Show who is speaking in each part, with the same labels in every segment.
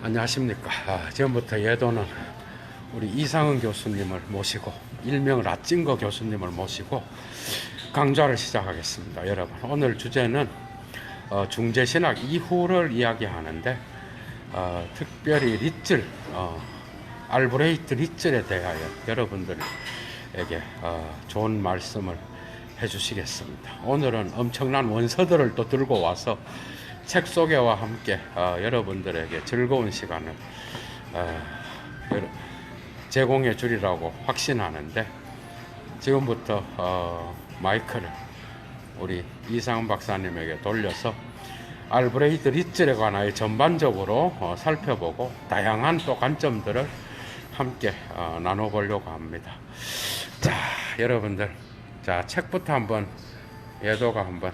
Speaker 1: 안녕하십니까. 지금부터 예도는 우리 이상은 교수님을 모시고 일명 라찐거 교수님을 모시고 강좌를 시작하겠습니다. 여러분, 오늘 주제는 중재신학 이후를 이야기하는데 특별히 리틀 알브레히트 리틀에 대하여 여러분들에게 좋은 말씀을 해주시겠습니다. 오늘은 엄청난 원서들을 또 들고 와서 책 소개와 함께 여러분들에게 즐거운 시간을 제공해 주리라고 확신하는데, 지금부터 마이크를 우리 이상은 박사님에게 돌려서 알브레히트 리틀에 관하여 전반적으로 살펴보고 다양한 또 관점들을 함께 나눠보려고 합니다. 자, 여러분들, 자, 책부터 한번 예도가 한번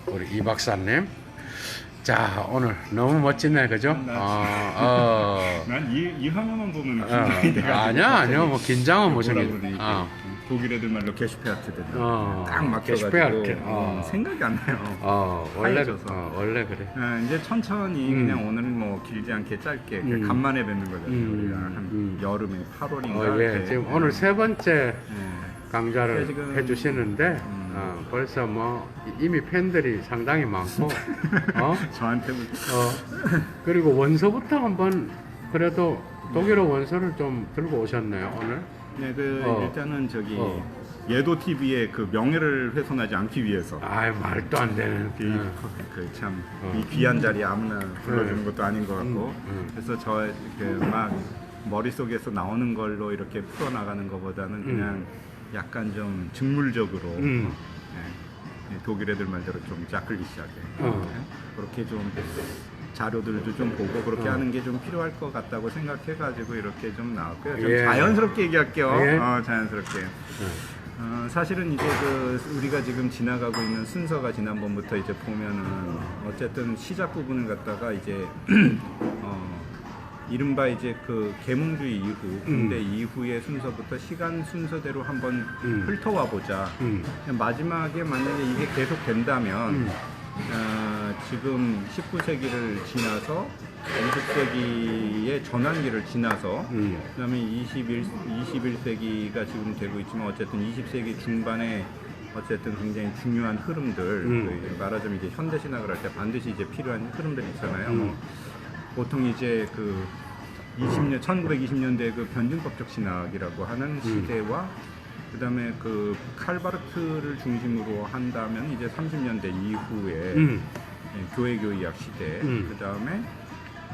Speaker 1: 우리 이 박사님, 자, 오늘 너무 멋지네, 그죠?
Speaker 2: 난 이 화면만 보면 긴장이 돼가지고.
Speaker 1: 아니야, 뭐 긴장은 무슨
Speaker 2: 독일 애들 말로 게슈페르트들 딱 막혀가지고
Speaker 1: 게슈페르트.
Speaker 2: 생각이 안 나요.
Speaker 1: 원래 그래.
Speaker 2: 이제 천천히 그냥 오늘 뭐 길지 않게 짧게 간만에 뵙는 거잖아요. 우리가 한 여름에 8월인가.
Speaker 1: 예, 지금 오늘 세 번째 강좌를
Speaker 2: 지금,
Speaker 1: 해주시는데 벌써 뭐 이미 팬들이 상당히 많고
Speaker 2: 저한테부터
Speaker 1: 그리고 원서부터 한번 그래도 독일어 원서를 좀 들고 오셨네요, 오늘.
Speaker 2: 네, 일단은 저기 예도 TV의 그 명예를 훼손하지 않기 위해서.
Speaker 1: 말도 안 되는.
Speaker 2: 참 이 귀한 자리에 아무나 불러주는 것도 아닌 것 같고. 그래서 저 막 머릿속에서 나오는 걸로 이렇게 풀어나가는 것보다는 그냥 약간 좀 직물적으로 독일 애들 말대로 좀 짜클리시하게 그렇게 좀 자료들도 좀 보고 그렇게 하는 게 좀 필요할 것 같다고 생각해가지고 이렇게 좀 나왔고요. 좀 자연스럽게 얘기할게요. 자연스럽게. 사실은 이제 우리가 지금 지나가고 있는 순서가 지난번부터 이제 보면은 어쨌든 시작 부분을 갖다가 이제 이른바 이제 그 계몽주의 이후, 근대 이후의 순서부터 시간 순서대로 한번 훑어와 보자. 마지막에 만약에 이게 계속 된다면 지금 19세기를 지나서 20세기의 전환기를 지나서 그다음에 21세기가 지금 되고 있지만 어쨌든 20세기 중반에 어쨌든 굉장히 중요한 흐름들, 말하자면 이제 현대신학을 할 때 반드시 이제 필요한 흐름들이 있잖아요. 보통 이제 1920년대 그 변증법적 신학이라고 하는 시대와 그다음에 그 칼바르트를 중심으로 한다면 이제 30년대 이후에 교회교의학 시대, 그다음에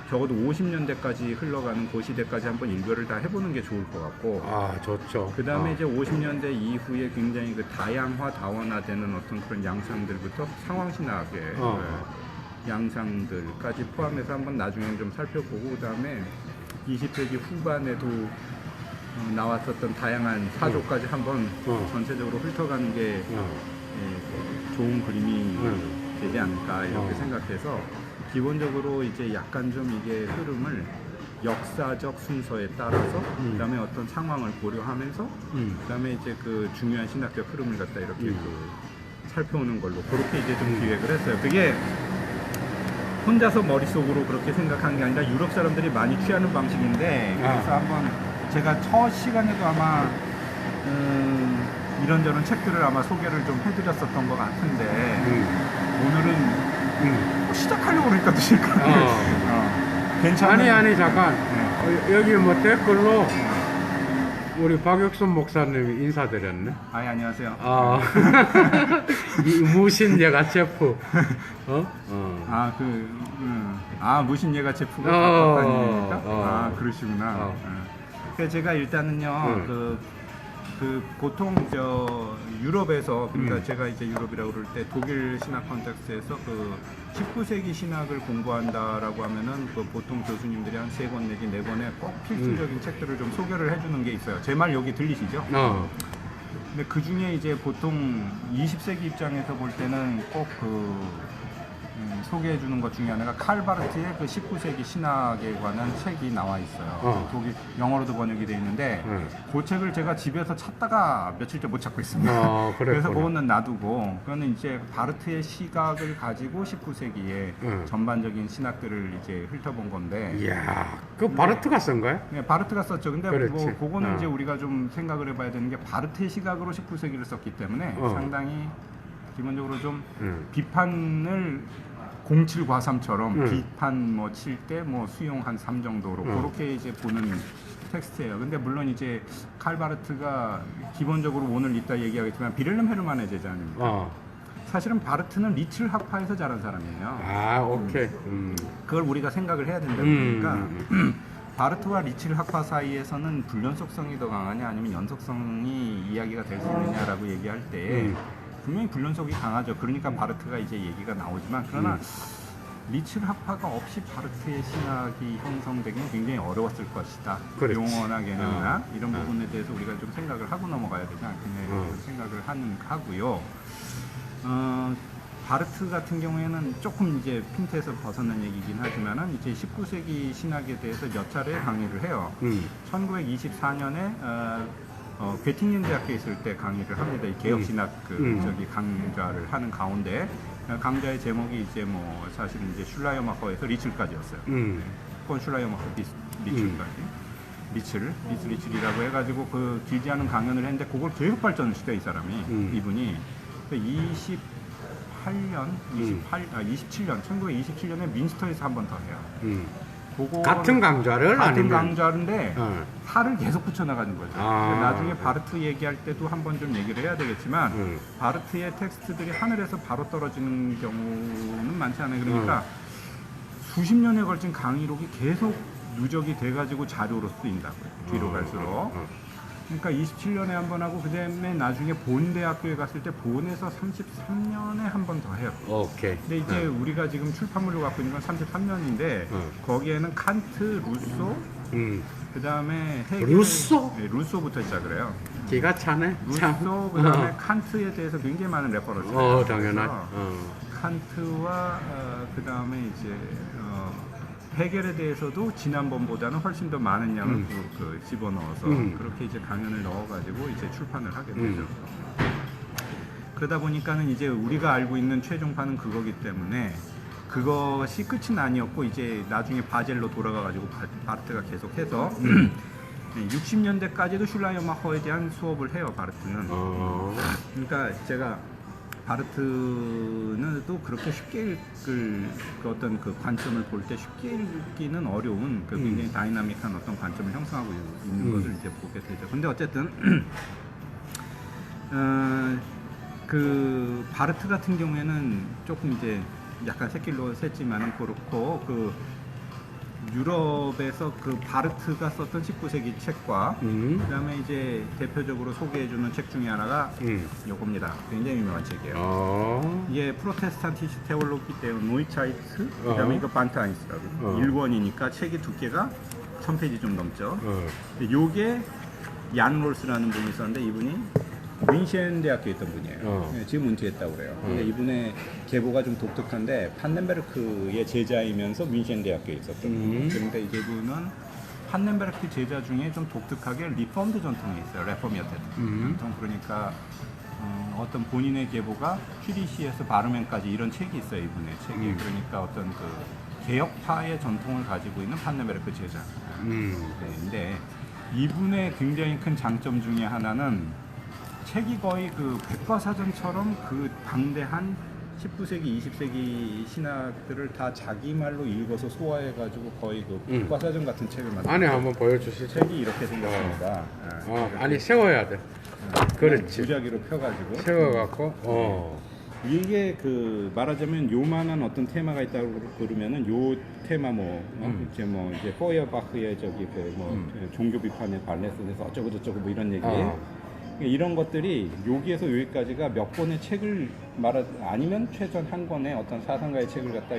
Speaker 2: 적어도 50년대까지 흘러가는 그 시대까지 한번 일별을 다 해보는 게 좋을 것 같고.
Speaker 1: 좋죠.
Speaker 2: 그다음에 이제 50년대 이후에 굉장히 그 다양화, 다원화되는 어떤 그런 양상들부터 상황신학의 양상들까지 포함해서 한번 나중에 좀 살펴보고, 그다음에 20세기 후반에도 나왔었던 다양한 사조까지 한번 전체적으로 훑어가는 게 좋은 그림이 되지 않을까 이렇게 생각해서, 기본적으로 이제 약간 좀 이게 흐름을 역사적 순서에 따라서 그다음에 어떤 상황을 고려하면서 그다음에 이제 그 중요한 신학적 흐름을 갖다 이렇게 살펴오는 걸로 그렇게 이제 좀 기획을 했어요. 그게 혼자서 머릿속으로 그렇게 생각하는 게 아니라 유럽 사람들이 많이 취하는 방식인데, 그래서 한번 제가 첫 시간에도 아마 이런저런 책들을 아마 소개를 좀 해드렸었던 것 같은데 오늘은 시작하려고 그러니까 또 시작하네. 괜찮아요.
Speaker 1: 아니 잠깐. 여기 뭐 댓글로 우리 박혁순 목사님이 인사드렸네.
Speaker 2: 안녕하세요.
Speaker 1: 무신예가 셰프.
Speaker 2: 무신예가 셰프가 박박사님입니까? 그러시구나. 그래서 제가 일단은요, 보통 유럽에서, 그러니까 제가 이제 유럽이라고 그럴 때 독일 신학 컨텍스트에서 19세기 신학을 공부한다라고 하면은 보통 교수님들이 한 3권 내지 4권의 꼭 필수적인 책들을 좀 소개를 해주는 게 있어요. 제 말 여기 들리시죠? 근데 그 중에 이제 보통 20세기 입장에서 볼 때는 꼭 소개해 주는 것 중에 하나가 칼 바르트의 그 19세기 신학에 관한 책이 나와 있어요. 독일 영어로도 번역이 되어 있는데 그 책을 제가 집에서 찾다가 며칠째 못 찾고 있습니다. 그래서 그거는 놔두고 그거는 이제 바르트의 시각을 가지고 19세기의 전반적인 신학들을 이제 훑어본 건데.
Speaker 1: 이야, 그 바르트가 쓴 거야?
Speaker 2: 네, 바르트가 썼죠. 근데
Speaker 1: 그렇지.
Speaker 2: 뭐 그거는 이제 우리가 좀 생각을 해봐야 되는 게 바르트의 시각으로 19세기를 썼기 때문에 상당히 기본적으로 좀 비판을 07 과삼처럼 비판 뭐 칠 때 뭐 수용 한 3 정도로 그렇게 이제 보는 텍스트예요. 근데 물론 이제 칼 바르트가 기본적으로 오늘 이따 얘기하겠지만 비렐름 헤르만의 제자 아닙니까? 사실은 바르트는 리츠 학파에서 자란 사람이에요.
Speaker 1: 아, 오케이.
Speaker 2: 그걸 우리가 생각을 해야 된다 보니까 바르트와 리츠 학파 사이에서는 불연속성이 더 강하냐 아니면 연속성이 이야기가 될 수 있느냐라고 얘기할 때 분명히 불연속이 강하죠. 그러니까 바르트가 이제 얘기가 나오지만 그러나 리츠 학파가 없이 바르트의 신학이 형성되기는 굉장히 어려웠을 것이다.
Speaker 1: 그렇지.
Speaker 2: 용어나 개념이나 이런 부분에 대해서 우리가 좀 생각을 하고 넘어가야 되지 않겠냐 생각을 하고요. 바르트 같은 경우에는 조금 이제 핀트에서 벗어난 얘기긴 하지만은 이제 19세기 신학에 대해서 몇 차례 강의를 해요. 1924년에 괴팅겐 대학교에 있을 때 강의를 합니다. 이 개혁신학 저기 강좌를 하는 가운데 강좌의 제목이 이제 뭐 사실은 이제 슐라이어마커에서 리첼까지였어요. 폰 슐라이어마커 리첼까지. 리첼이라고 해가지고 그 길지 않은 강연을 했는데 그걸 계속 발전시켜 이 사람이 이분이 27년 1927년에 민스터에서 한 번 더 해요.
Speaker 1: 같은 강좌를
Speaker 2: 같은
Speaker 1: 아니면?
Speaker 2: 강좌인데 살을 계속 붙여나가는 거죠. 나중에 바르트 얘기할 때도 한번 좀 얘기를 해야 되겠지만 바르트의 텍스트들이 하늘에서 바로 떨어지는 경우는 많지 않아요. 그러니까 수십 년에 걸친 강의록이 계속 누적이 돼가지고 자료로 쓰인다고요. 뒤로 갈수록. 그러니까 27년에 한 번 하고 그다음에 나중에 본 대학교에 갔을 때 본에서 33년에 한 번 더 해요.
Speaker 1: 오케이.
Speaker 2: 근데 이제 우리가 지금 출판물로 갖고 있는 건 33년인데 거기에는 칸트, 루소, 그다음에 헤겔,
Speaker 1: 루소?
Speaker 2: 네, 루소부터 시작을 해요.
Speaker 1: 기가 차네.
Speaker 2: 루소 그다음에 칸트에 대해서 굉장히 많은 레퍼런스가 있어요.
Speaker 1: 당연하지.
Speaker 2: 칸트와 그다음에 이제 헤겔에 대해서도 지난번보다는 훨씬 더 많은 양을 집어넣어서 그렇게 이제 강연을 넣어가지고 이제 출판을 하게 되죠. 그러다 보니까는 이제 우리가 알고 있는 최종판은 그거기 때문에 그것이 끝은 아니었고 이제 나중에 바젤로 돌아가가지고 바르트가 계속해서 60년대까지도 슐라이어마커에 대한 수업을 해요. 바르트는. 그러니까 제가 바르트는 또 그렇게 쉽게 읽을 그 어떤 그 관점을 볼 때 쉽게 읽기는 어려운 그 굉장히 다이나믹한 어떤 관점을 형성하고 있는 것을 이제 보게 되죠. 근데 어쨌든 그 바르트 같은 경우에는 조금 이제 약간 새길로 샜지만은 그렇고 그 유럽에서 그 바르트가 썼던 19세기 책과 그다음에 이제 대표적으로 소개해주는 책 중에 하나가 요겁니다. 굉장히 유명한 책이에요. 이게 프로테스탄티시 테올로기 때문에 노이차이트 그다음에 이거 반타인스라고 1권이니까 책의 두께가 1000페이지 좀 넘죠. 요게 얀 롤스라는 분이 있었는데 이분이 뮌헨 대학교에 있던 분이에요. 지금 은퇴했다고 그래요. 근데 이분의 계보가 좀 독특한데 판넨베르크의 제자이면서 뮌헨 대학교에 있었던 분. 그런데 이분은 판넨베르크 제자 중에 좀 독특하게 리폼드 전통에 있어요. 레포미아테 전통. 그러니까 어떤 본인의 계보가 퀴리시에서 바르멘까지 이런 책이 있어요. 이분의 책이. 그러니까 어떤 그 개혁파의 전통을 가지고 있는 판넨베르크 제자. 네, 근데 이분의 굉장히 큰 장점 중에 하나는 책이 거의 그 백과사전처럼 그 방대한 19세기, 20세기 신학들을 다 자기 말로 읽어서 소화해가지고 거의 그 백과사전 같은 책을 만들었어요.
Speaker 1: 안에 한번 보여주시죠.
Speaker 2: 책이 이렇게 생겼습니다.
Speaker 1: 아니 세워야 돼. 그렇지.
Speaker 2: 무작위로 펴가지고.
Speaker 1: 세워갖고.
Speaker 2: 이게 그 말하자면 요만한 어떤 테마가 있다고 그러면은 요 테마 이제 포이어바흐의 저기 그 종교 비판의 발레선에서 어쩌고 저쩌고 뭐 이런 얘기. 이런 것들이 여기에서 여기까지가 몇 권의 책을 아니면 최소한 한 권의 어떤 사상가의 책을 갖다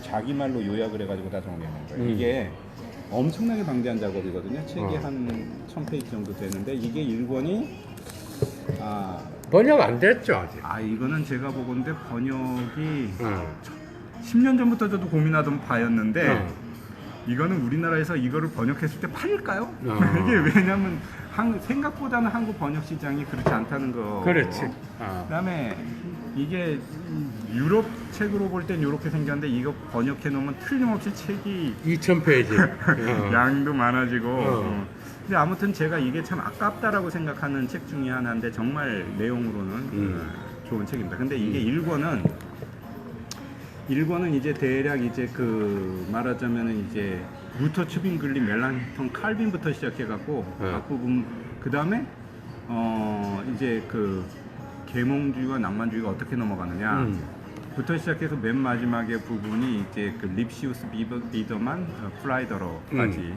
Speaker 2: 자기 말로 요약을 해가지고 다 정리하는 거예요. 이게 엄청나게 방대한 작업이거든요. 책이 한 1000페이지 정도 되는데 이게 1권이
Speaker 1: 번역 안 됐죠 아직.
Speaker 2: 이거는 제가 보건데 번역이 10년 전부터 저도 고민하던 바였는데 이거는 우리나라에서 이거를 번역했을 때 팔릴까요? 이게 왜냐면 생각보다는 한국 번역 시장이 그렇지 않다는 거.
Speaker 1: 그렇지.
Speaker 2: 그다음에 이게 유럽 책으로 볼 땐 이렇게 생겼는데 이거 번역해 놓으면 틀림없이 책이
Speaker 1: 2000페이지.
Speaker 2: 양도 많아지고. 근데 아무튼 제가 이게 참 아깝다라고 생각하는 책 중에 하나인데 정말 내용으로는 좋은 책입니다. 근데 이게 1권은 이제 대략 이제 그 말하자면은 이제 루터 튜빙글리 멜랑톤 칼빈부터 시작해갖고 앞부분 그 다음에 이제 그 계몽주의와 낭만주의가 어떻게 넘어가느냐 부터 시작해서 맨 마지막에 부분이 이제 그 립시우스 비더만 프라이더러까지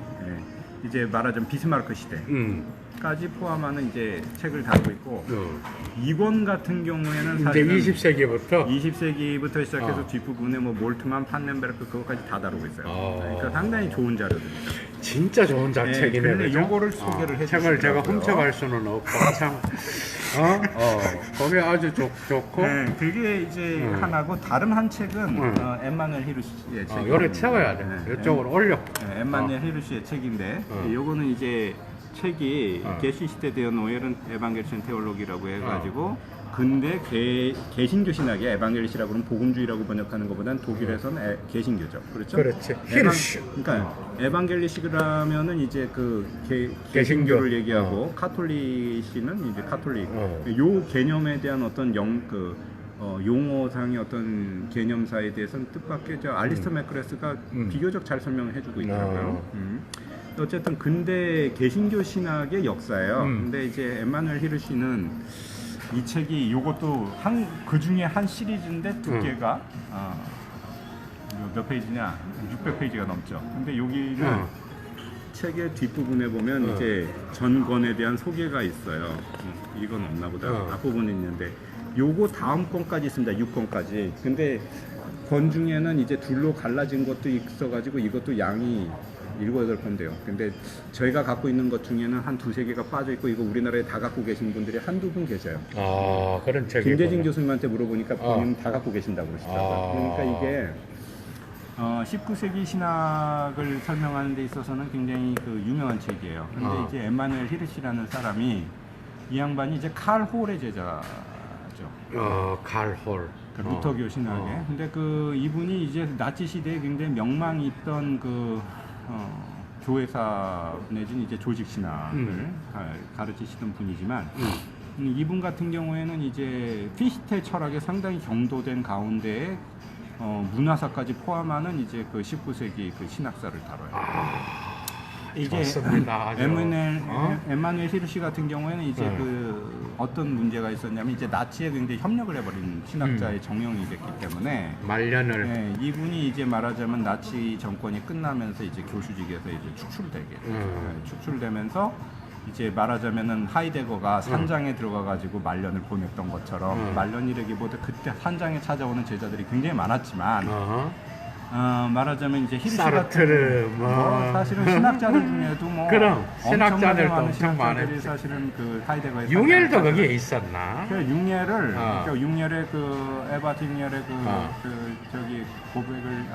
Speaker 2: 이제 말하자면 비스마르크 시대까지 포함하는 이제 책을 다루고 있고 2권 같은 경우에는 사실은
Speaker 1: 이제
Speaker 2: 20세기부터 시작해서 뒷부분에 뭐 몰트만, 판넨베르크 그것까지 다 다루고 있어요. 그러니까 상당히 좋은 자료들입니다.
Speaker 1: 진짜 좋은 책이네.
Speaker 2: 근데 요거를 소개를 해주시더라고요.
Speaker 1: 책을 제가 훔쳐갈 수는 없고 참. 거기 아주 좋고.
Speaker 2: 네, 그게 이제 하나고 다른 한 책은 엠마누엘 히르시의 책.
Speaker 1: 요래 채워야 돼. 이쪽으로 올려.
Speaker 2: 엠마누엘 히르시의 책인데 요거는 이제 책이 게시시대 데어 노엘은 에반겔리션 테올로기라고 해가지고 근데 개신교 신학의 에반겔리시라고 하면 복음주의라고 번역하는 것보다는 독일에서는 개신교죠. 그렇죠?
Speaker 1: 그렇지. 히르시.
Speaker 2: 그러니까 에반겔리시라면은 이제 그 개신교를 얘기하고 카톨리시는 이제 카톨릭. 요 개념에 대한 어떤 용어상의 어떤 개념사에 대해서는 뜻밖의 알리스터 맥크레스가 비교적 잘 설명을 해주고 있더라고요. 어쨌든 근대 개신교 신학의 역사예요. 근데 이제 엠마누엘 히르시는 이 책이 요것도 그 중에 한 시리즈인데 두께가 몇 페이지냐? 600페이지가 넘죠. 근데 여기는 책의 뒷부분에 보면 이제 전권에 대한 소개가 있어요. 이건 없나 보다. 앞부분에 있는데 요거 다음 권까지 있습니다. 6권까지. 근데 권 중에는 이제 둘로 갈라진 것도 있어가지고 이것도 양이 7, 8권대요. 근데 저희가 갖고 있는 것 중에는 한 2, 3개가 빠져있고 이거 우리나라에 다 갖고 계신 분들이 한두 분 계세요.
Speaker 1: 그런 책이
Speaker 2: 김대진 교수님한테 물어보니까 본인은 다 갖고 계신다고 그러시더라고요. 그러니까 이게 19세기 신학을 설명하는 데 있어서는 굉장히 그 유명한 책이에요. 근데 이제 엠마누엘 히르시라는 사람이 이 양반이 이제 칼 홀의 제자죠.
Speaker 1: 칼 홀.
Speaker 2: 그 루터교 신학에. 근데 그 이분이 이제 나치 시대에 굉장히 명망이 있던 그 교회사 내지는 이제 조직 신학을 가르치시던 분이지만 이분 같은 경우에는 이제 피시테 철학에 상당히 경도된 가운데에 문화사까지 포함하는 이제 그 19세기 그 신학사를 다뤄요. 이제 엠마누엘 히르시 같은 경우에는 이제 그 어떤 문제가 있었냐면 이제 나치에 굉장히 협력을 해버린 신학자의 정형이 됐기 때문에
Speaker 1: 말년을
Speaker 2: 이분이 이제 말하자면 나치 정권이 끝나면서 이제 교수직에서 이제 축출되면서 이제 말하자면은 하이데거가 산장에 들어가가지고 말년을 보냈던 것처럼 말년이라기보다 그때 산장에 찾아오는 제자들이 굉장히 많았지만 말하자면 이제 히르시
Speaker 1: 사르트르
Speaker 2: 같은 사실은 신학자들 중에도 뭐
Speaker 1: 그럼 신학자들도
Speaker 2: 엄청
Speaker 1: 많았지.
Speaker 2: 사실은 그 하이데거에
Speaker 1: 융엘도 거기에 있었나?
Speaker 2: 그 그러니까 융엘의 그 에바트 융엘의 저기 고백을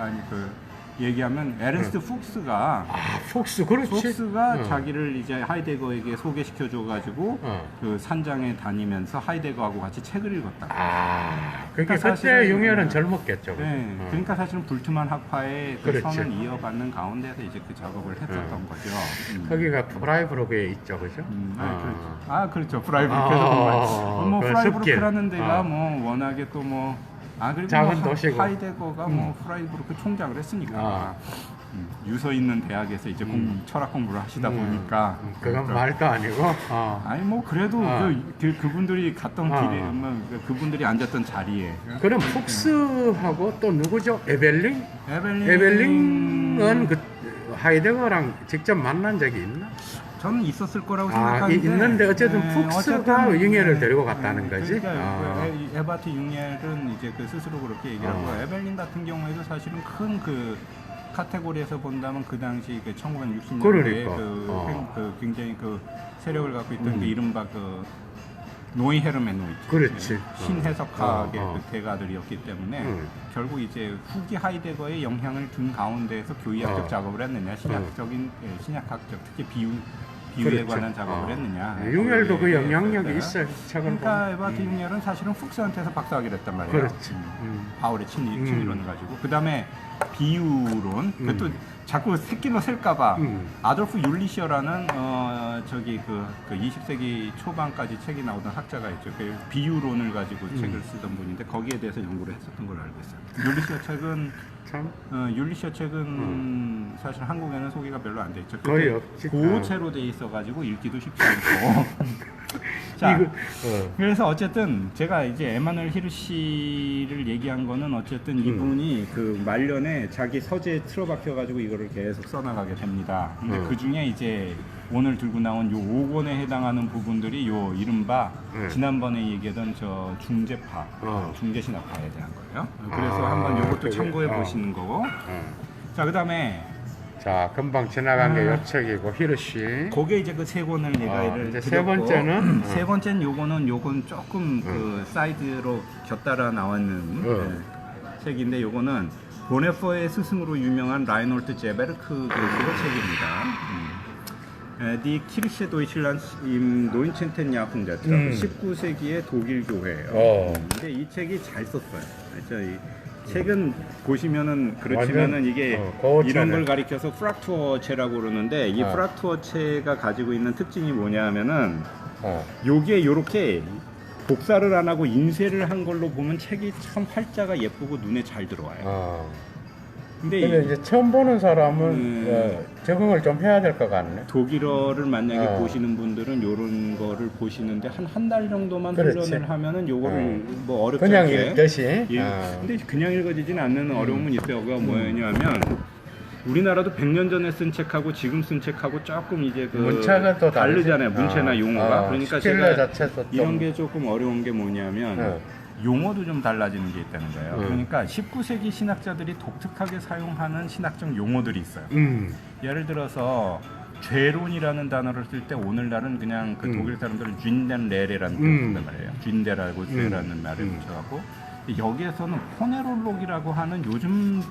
Speaker 2: 얘기하면 에른스트 푹스가
Speaker 1: 푹스 그렇지.
Speaker 2: 푹스가 자기를 이제 하이데거에게 소개시켜 줘가지고 그 산장에 다니면서 하이데거하고 같이 책을 읽었다.
Speaker 1: 그러니까 그때 융엘은 젊었겠죠.
Speaker 2: 네, 그러니까 사실은 불트만 학파의 그 선을 이어받는 가운데서 이제 그 작업을 했었던 거죠.
Speaker 1: 거기가 프라이브로크에 있죠, 그죠?
Speaker 2: 그렇죠. 프라이브루크에서 뭐 프라이브루크라는 데가 뭐 워낙에 또 뭐 그리고
Speaker 1: 작은 도시고
Speaker 2: 하이데거가 뭐 프라이브루크 총장을 했으니까 유서 있는 대학에서 이제 철학 공부를 하시다 보니까
Speaker 1: 그건 말도 아니고
Speaker 2: 아니 뭐 그래도 그분들이 갔던 길에 그분들이 앉았던 자리에
Speaker 1: 그럼 푹스하고 또 누구죠? 에벨링은 그 하이데거랑 직접 만난 적이 있나?
Speaker 2: 저는 있었을 거라고 생각하는데
Speaker 1: 있는데 어쨌든 푹스가 융엘을 데리고 갔다는 거지.
Speaker 2: 그러니까 에바트 융엘은 이제 그 스스로 그렇게 얘기하고 에벨린 같은 경우에도 사실은 큰 그 카테고리에서 본다면 그 당시 그 1960년대에 그 굉장히 그 세력을 갖고 있던 그 이른바 노이 헤르메노이트,
Speaker 1: 그렇지.
Speaker 2: 신해석학의
Speaker 1: 어.
Speaker 2: 그 대가들이었기 때문에 결국 이제 후기 하이데거의 영향을 둔 가운데에서 교의학적 작업을 했느냐, 신약학적 특히 비유에
Speaker 1: 그렇죠.
Speaker 2: 관한 작업을 했느냐.
Speaker 1: 융열도 그
Speaker 2: 거기에
Speaker 1: 영향력이
Speaker 2: 했어요.
Speaker 1: 있어요. 책을
Speaker 2: 그러니까
Speaker 1: 보면.
Speaker 2: 에버트 융열은 사실은 훅스한테서 박사학위를 했단 말이에요.
Speaker 1: 그렇지.
Speaker 2: 바울의 친이론을 가지고. 그 다음에 비유론, 그것도 자꾸 새끼로 셀까봐 아돌프 율리셔라는 저기 그 20세기 초반까지 책이 나오던 학자가 있죠. 그 비유론을 가지고 책을 쓰던 분인데 거기에 대해서 연구를 했었던 걸로 알고 있어요. 율리셔 책은
Speaker 1: 참
Speaker 2: 율리셔 책은 사실 한국에는 소개가 별로 안 돼 있죠.
Speaker 1: 거의 없지.
Speaker 2: 고체로 돼 있어가지고 읽기도 쉽지 않고. 자, 그래서 어쨌든 제가 이제 에마누엘 히르시를 얘기한 거는 어쨌든 이분이 그 말년에 자기 서재에 틀어박혀가지고 이거를 계속 써나가게 됩니다. 근데 그 중에 이제 오늘 들고 나온 요 5권에 해당하는 부분들이 요 이른바 지난번에 얘기하던 저 중재파, 중재신학파에 대한 거예요. 그래서 한번 요것도 참고해 보시는 거고. 자, 그 다음에
Speaker 1: 자, 금방 지나간 게 요 책이고 히르시.
Speaker 2: 그게 이제 그 세 권을 내가
Speaker 1: 이제 세 번째는
Speaker 2: 세 번째는 요건 조금 그 사이드로 곁따라 나왔는 책인데 요거는 보네퍼의 스승으로 유명한 라이놀트 제베르크 교수의 책입니다. Die Kirche Deutschlands im 19. Jahrhundert. 19세기의 독일 교회예요. 근데 이 책이 잘 썼어요. 이 책은 보시면은 그렇지만은 이게 이런 걸 가리켜서 프락투어체라고 그러는데 이 프락투어체가 가지고 있는 특징이 뭐냐면은 요게 요렇게 복사를 안 하고 인쇄를 한 걸로 보면 책이 참 활자가 예쁘고 눈에 잘 들어와요. 근데
Speaker 1: 이제 처음 보는 사람은 적응을 좀 해야 될 것 같네.
Speaker 2: 독일어를 만약에 보시는 분들은 요런 거를 보시는데 한 달 정도만 훈련을 하면은 요거를 뭐 어렵지
Speaker 1: 그냥
Speaker 2: 않게
Speaker 1: 읽듯이.
Speaker 2: 근데 그냥 읽어지지는 않는 어려움은 있어요. 그가 뭐냐면 우리나라도 100년 전에 쓴 책하고 지금 쓴 책하고 조금 이제 그
Speaker 1: 문체가 또
Speaker 2: 다르잖아요. 문체나 용어가. 그러니까 제가
Speaker 1: 자체도
Speaker 2: 이런 게 조금 어려운 게 뭐냐면 용어도 좀 달라지는 게 있다는 거예요. 그러니까 19세기 신학자들이 독특하게 사용하는 신학적 용어들이 있어요. 예를 들어서 죄론이라는 단어를 쓸 때 오늘날은 그냥 그 독일 사람들은 쥔덴레레라는 표현을 쓴단 말이에요. 쥔데라고 쓰라는 말을 붙여갖고 여기에서는 포네롤록이라고 하는 요즘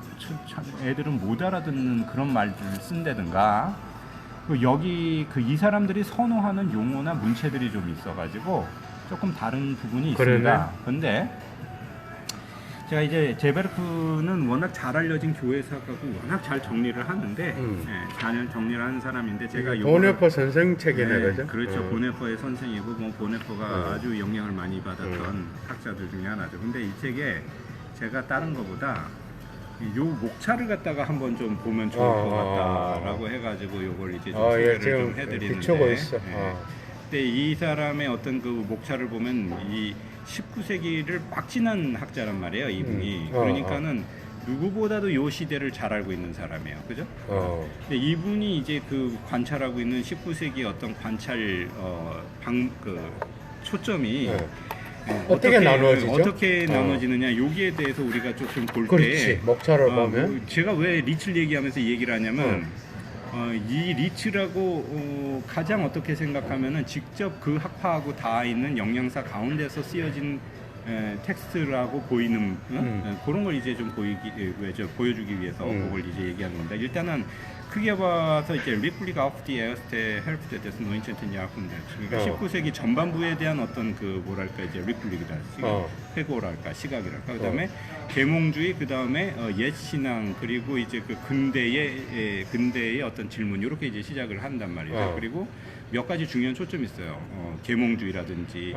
Speaker 2: 애들은 못 알아듣는 그런 말들을 쓴다든가 여기 그 이 사람들이 선호하는 용어나 문체들이 좀 있어가지고 조금 다른 부분이 있습니다. 그런데 제가 이제 제베르크는 워낙 잘 알려진 교회사가고 워낙 잘 정리를 하는데 잘 정리를 하는 사람인데 제가
Speaker 1: 보네퍼 선생 책이네, 그죠?
Speaker 2: 그렇죠. 보네퍼의 선생이고 뭐 보네퍼가 아주 영향을 많이 받았던 학자들 중에 하나죠. 근데 이 책에 제가 다른 거보다 요 목차를 갖다가 한번 좀 보면 좋을 것 같다라고 해가지고 요걸 이제 좀 소개를 좀 해드리는데.
Speaker 1: 비추고 있어.
Speaker 2: 근데 이 사람의 어떤 그 목차를 보면 이 19세기를 막 지난 학자란 말이에요, 이분이. 그러니까는 누구보다도 요 시대를 잘 알고 있는 사람이에요, 그죠? 근데 이분이 이제 그 관찰하고 있는 19세기 어떤 관찰 초점이
Speaker 1: 어떻게 나누어지죠?
Speaker 2: 어떻게 나눠지느냐 여기에 대해서 우리가 조금 볼 때
Speaker 1: 그렇지, 목차를 보면
Speaker 2: 제가 왜 리츠를 얘기하면서 이 얘기를 하냐면 이 리츠라고 가장 어떻게 생각하면은 직접 그 학파하고 닿아 있는 영양사 가운데서 쓰여진 텍스트라고 보이는 그런 걸 이제 좀 보여주기 위해서 그걸 이제 얘기하는 겁니다. 일단은 크게 봐서 이제 리플릭 아프 디 에어스테 헬프트 데스 노인첸텐 야군데 그러니까 19세기 전반부에 대한 어떤 그 뭐랄까 이제 리플릭이다 회고랄까 시각이랄까 그다음에 계몽주의 그다음에 옛 신앙 그리고 이제 그 근대의 어떤 질문 이렇게 이제 시작을 한단 말이죠. 그리고 몇 가지 중요한 초점이 있어요. 계몽주의라든지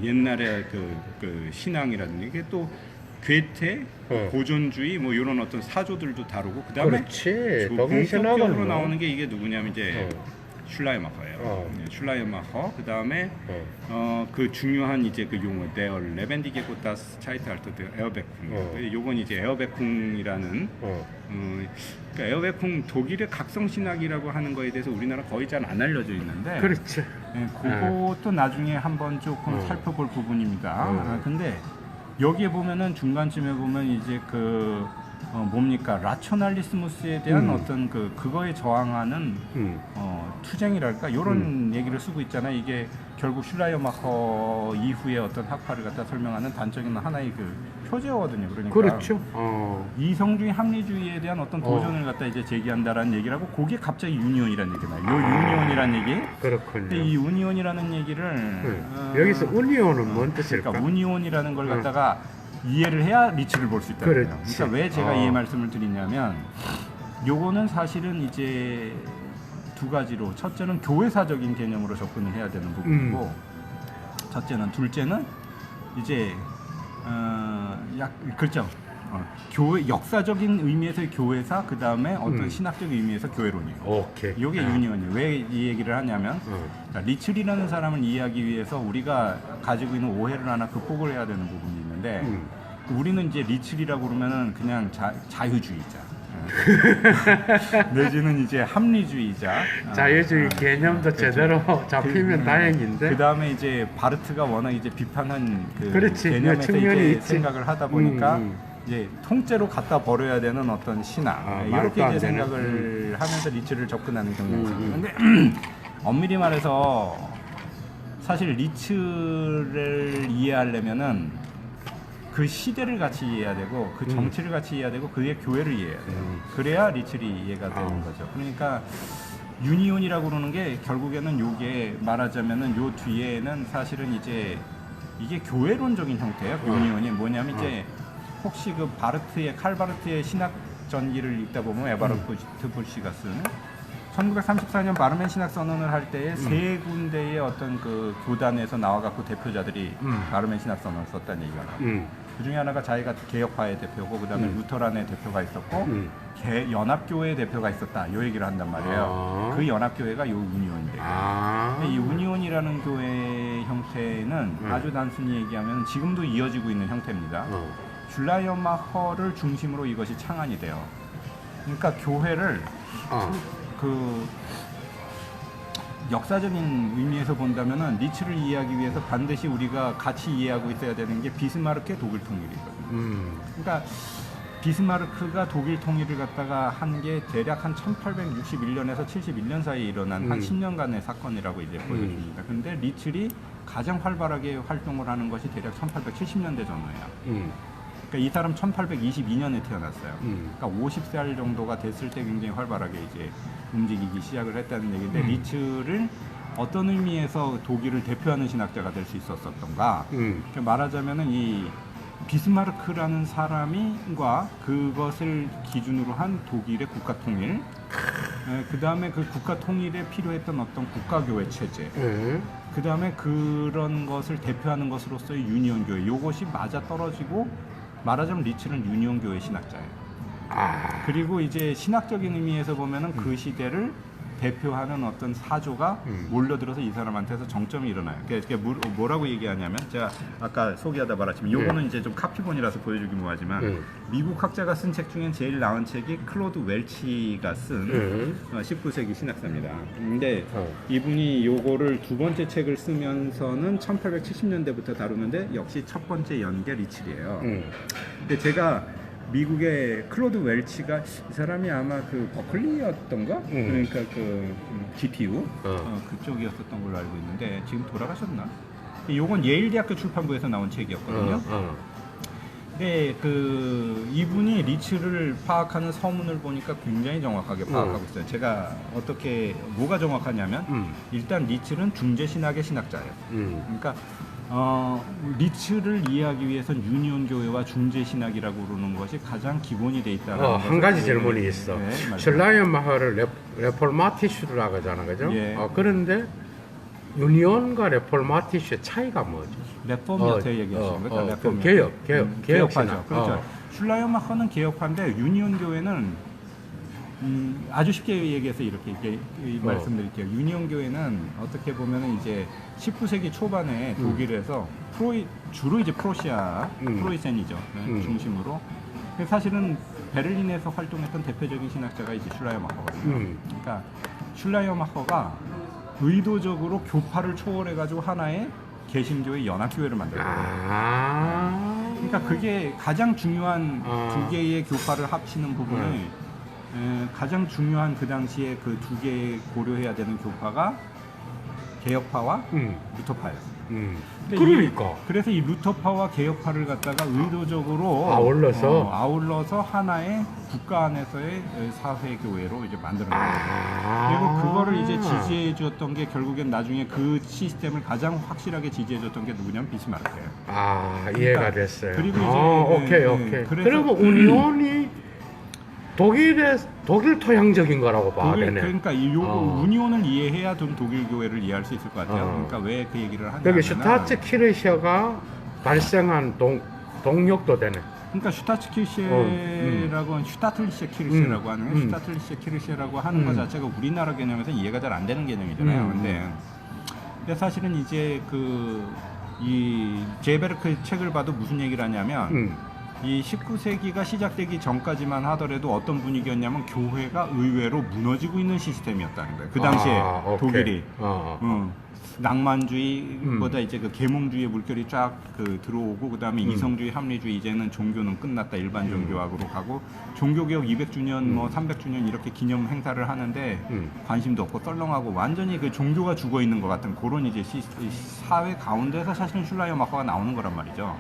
Speaker 2: 옛날에 그 신앙이라든지 이게 또 괴테, 고전주의 뭐 이런 어떤 사조들도 다루고 그다음에 본격적으로 나오는 게 이게 누구냐면 이제 슐라이마커예요. 슐라이마커 그다음에 그 중요한 이제 그 용어 데얼 레벤디게 고타스 차이트 알토 에어베쿵. 요건 이제 에어베쿵이라는 그러니까 에어베쿵 독일의 각성 신학이라고 하는 거에 대해서 우리나라 거의 잘 안 알려져 있는데
Speaker 1: 그렇지.
Speaker 2: 그것도 나중에 한번 조금 살펴볼 부분입니다. 근데 여기에 보면은 중간쯤에 보면 이제 그 뭡니까 라초날리스무스에 대한 어떤 그거에 저항하는 투쟁이랄까 이런 얘기를 쓰고 있잖아요. 이게 결국 슐라이어마커 이후에 어떤 학파를 갖다 설명하는 단적인 하나의 그 표제어거든요. 그러니까
Speaker 1: 그렇죠.
Speaker 2: 이성주의 합리주의에 대한 어떤 도전을 갖다 이제 제기한다라는 얘기를 하고 거기에 갑자기 유니온이라는 얘기가 나요. 요 유니온이라는 얘기.
Speaker 1: 그렇군요.
Speaker 2: 근데 이 유니온이라는 얘기를
Speaker 1: 여기서 운이온은 뭔 뜻일까?
Speaker 2: 그러니까 운이온이라는 걸 갖다가 이해를 해야 리츠를 볼 수 있다는 거예요.
Speaker 1: 그렇지.
Speaker 2: 그러니까 왜 제가 이 말씀을 드리냐면 요거는 사실은 이제 두 가지로 첫째는 교회사적인 개념으로 접근을 해야 되는 부분이고 첫째는 둘째는 이제 그렇죠. 교회 역사적인 의미에서의 교회사 그 다음에 어떤 신학적 의미에서 교회론이에요.
Speaker 1: 오케이.
Speaker 2: 이게 유니온이에요. 왜 이 얘기를 하냐면 그러니까 리츠리라는 사람을 이해하기 위해서 우리가 가지고 있는 오해를 하나 극복을 해야 되는 부분이 있는데 우리는 이제 리츠리라고 그러면은 그냥 자유주의자 내지는 이제 합리주의자
Speaker 1: 자유주의 개념도
Speaker 2: 그렇죠.
Speaker 1: 제대로 잡히면 다행인데.
Speaker 2: 그 다음에 이제 바르트가 워낙 이제 비판한 그
Speaker 1: 그렇지.
Speaker 2: 개념에서
Speaker 1: 측면이
Speaker 2: 이제
Speaker 1: 있지.
Speaker 2: 생각을 하다 보니까 이제 통째로 갖다 버려야 되는 어떤 신학 이렇게
Speaker 1: 말도 안
Speaker 2: 이제
Speaker 1: 되는.
Speaker 2: 생각을 하면서 리츠를 접근하는 경향이 있어요. 근데 엄밀히 말해서 사실 리츠를 이해하려면은 그 시대를 같이 이해해야 되고 그 정치를 같이 이해해야 되고 그의 교회를 이해해야 돼요. 그래야 리츠리 이해가 되는 거죠. 그러니까 유니온이라고 그러는 게 결국에는 요게 말하자면은 요 뒤에는 사실은 이제 이게 교회론적인 형태예요. 유니온이 뭐냐면 이제 혹시 그 칼 바르트의 신학 전기를 읽다 보면 에바르트 불씨가 쓴 1934년 바르멘 신학 선언을 할 때에 세 군데의 어떤 그 교단에서 나와갖고 대표자들이 바르멘 신학 선언을 썼다는 얘기가 나와요. 그 중에 하나가 자기가 개혁파의 대표고 그 다음에 루터란의 대표가 있었고 연합교회의 대표가 있었다. 요 얘기를 한단 말이에요. 그 연합교회가 요 운이온이에요. 근데 이 운이온이라는 교회 형태는 아주 단순히 얘기하면 지금도 이어지고 있는 형태입니다. 슐라이어마허를 중심으로 이것이 창안이 돼요. 그러니까 교회를 그 역사적인 의미에서 본다면은 리츠를 이해하기 위해서 반드시 우리가 같이 이해하고 있어야 되는 게 비스마르크의 독일 통일이거든요. 그러니까 비스마르크가 독일 통일을 갖다가 한 게 대략 한 1861년에서 71년 사이에 일어난 한 10년간의 사건이라고 이제 보여집니다. 근데 리츠리 가장 활발하게 활동을 하는 것이 대략 1870년대 전후예요. 그러니까 이 사람 1822년에 태어났어요. 그러니까 50살 정도가 됐을 때 굉장히 활발하게 이제 움직이기 시작을 했다는 얘기인데 리츠를 어떤 의미에서 독일을 대표하는 신학자가 될 수 있었던가? 그러니까 말하자면은 이 비스마르크라는 사람과 그것을 기준으로 한 독일의 국가 통일, 그 다음에 그 국가 통일에 필요했던 어떤 국가교회 체제, 그 다음에 그런 것을 대표하는 것으로서의 유니온 교회, 요것이 맞아 떨어지고 말하자면 리츠는 유니온 교회 신학자예요. 그리고 이제 신학적인 의미에서 보면은 그 시대를 대표하는 어떤 사조가 몰려들어서 이 사람한테서 정점이 일어나요. 그러니까 뭐라고 얘기하냐면 제가 아까 소개하다 말았지만 요거는 이제 좀 카피본이라서 보여주기 뭐하지만 미국 학자가 쓴 책 중엔 제일 나은 책이 클로드 웰치가 쓴 19세기 신학사입니다. 근데 이분이 요거를 두 번째 책을 쓰면서는 1870년대부터 다루는데 역시 첫 번째 연계 리츠리예요. 근데 제가 미국의 클로드 웰치가 이 사람이 아마 그 버클리였던가? 그러니까 그 GPU 그쪽이었었던 걸로 알고 있는데 지금 돌아가셨나? 요건 예일 대학교 출판부에서 나온 책이었거든요. 근데 그 이분이 리츠를 파악하는 서문을 보니까 굉장히 정확하게 파악하고 있어요. 제가 어떻게 뭐가 정확하냐면 일단 리츠는 중재 신학의 신학자예요. 그러니까 리츠를 이해하기 위해서는 유니온 교회와 중재 신학이라고 그러는 것이 가장 기본이 돼 있다는
Speaker 1: 한 가지 질문이 있어. 슐라이어마허를 레포마티슈라고 하잖아, 그죠?
Speaker 2: 예.
Speaker 1: 그런데 유니온과 레포마티슈의 차이가 뭐죠?
Speaker 2: 레폼 여태 얘기하시는 거죠? 레폼
Speaker 1: 개혁파죠.
Speaker 2: 그렇죠. 슐라이어마허는 개혁파인데 유니온 교회는 아주 쉽게 얘기해서 이렇게 말씀드릴게요. 유니온 교회는 어떻게 보면은 이제 19세기 초반에 독일에서 주로 이제 프로시아, 프로이센이죠. 중심으로. 사실은 베를린에서 활동했던 대표적인 신학자가 이제 슐라이어마허거든요. 그러니까 슐라이어마허가 의도적으로 교파를 초월해가지고 하나의 개신교의 연합교회를 만들었거든요. 그러니까 그게 가장 중요한
Speaker 1: 아.
Speaker 2: 두 개의 교파를 합치는 부분을 가장 중요한 그 당시에 그 두 개 고려해야 되는 교파가 개혁파와 루터파였어요. 근데
Speaker 1: 그러니까.
Speaker 2: 그래서 이 루터파와 개혁파를 갖다가 의도적으로 아울러서 하나의 국가 안에서의 사회교회로 이제 만드는 거예요. 그리고 그거를 이제 지지해 줬던 게 결국엔 나중에 그 시스템을 가장 확실하게 지지해 줬던 게 누구냐면 비스마르크예요.
Speaker 1: 아, 이해가 됐어요.
Speaker 2: 그리고 이제
Speaker 1: 오케이.
Speaker 2: 그래서
Speaker 1: 그러면 운ion이 독일 토양적인 거라고 봐야 되네.
Speaker 2: 그러니까 이 운ion을 이해해야 좀 독일 교회를 이해할 수 있을 것 같아요. 그러니까 왜 그 얘기를 하냐면
Speaker 1: 여기 슈타츠 키르시아가 발생한 동력도 되네.
Speaker 2: 그러니까 슈타츠키르시라고 슈타틀리시아 키르시라고 하는 슈타틀리시아 키르시라고 하는 것 자체가 우리나라 개념에서는 이해가 잘 안 되는 개념이잖아요. 근데 사실은 이제 이 제베르크 책을 봐도 무슨 얘기를 하냐면 이 19세기가 시작되기 전까지만 하더라도 어떤 분위기였냐면 교회가 의외로 무너지고 있는 시스템이었다는 거예요. 그 당시에 독일이 낭만주의보다 이제 그 계몽주의의 물결이 쫙 들어오고 그다음에 이성주의, 합리주의 이제는 종교는 끝났다 일반 종교학으로 가고 종교개혁 200주년 뭐 300주년 이렇게 기념 행사를 하는데 관심도 없고 썰렁하고 완전히 그 종교가 죽어 있는 것 같은 그런 이제 사회 가운데서 사실은 슐라이어마커가 나오는 거란 말이죠.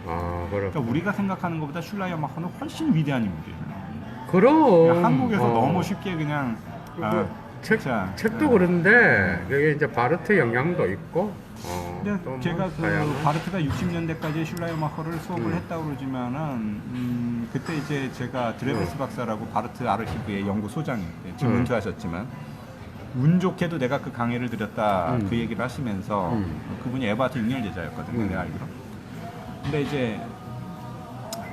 Speaker 2: 그러니까 우리가 생각하는 것보다 슐라이어마커는 훨씬 위대한 인물이에요.
Speaker 1: 그럼
Speaker 2: 한국에서 너무 쉽게 그냥
Speaker 1: 책도 그런데 여기 이제 바르트 영향도 있고.
Speaker 2: 근데 제가 바르트가 60년대까지 슐라이어마커를 수업을 했다고 그러지만은 그때 이제 제가 드레베스 박사라고 바르트 아르히브의 연구 소장이었대요. 지금 은퇴하셨지만 운 좋게도 내가 그 강의를 드렸다 그 얘기를 하시면서 그분이 에바트 6년 제자였거든요. 내가 알기로. 근데 이제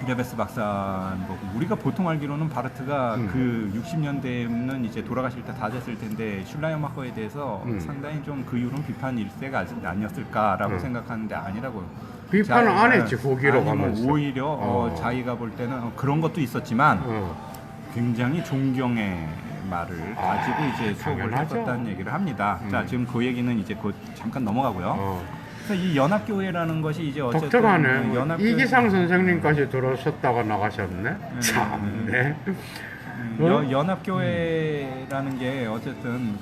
Speaker 2: 드레베스 박사 우리가 보통 알기로는 바르트가 그 60년대에는 이제 돌아가실 때 다 됐을 텐데 슐라이어마커에 대해서 상당히 좀 그 이후로는 비판 일세가 아니었을까라고 생각하는데 아니라고.
Speaker 1: 비판은 안 했지 후기로 가면서.
Speaker 2: 오히려 자기가 볼 때는 그런 것도 있었지만 굉장히 존경의 말을 가지고 이제 수업을 했었다는 얘기를 합니다. 자 지금 그 얘기는 이제 잠깐 넘어가고요. 이 연합교회라는 것이 이제 어쨌든
Speaker 1: 독특하네. 이기상 선생님까지 들어오셨다가 나가셨네. 참네.
Speaker 2: 연합교회라는 게 어쨌든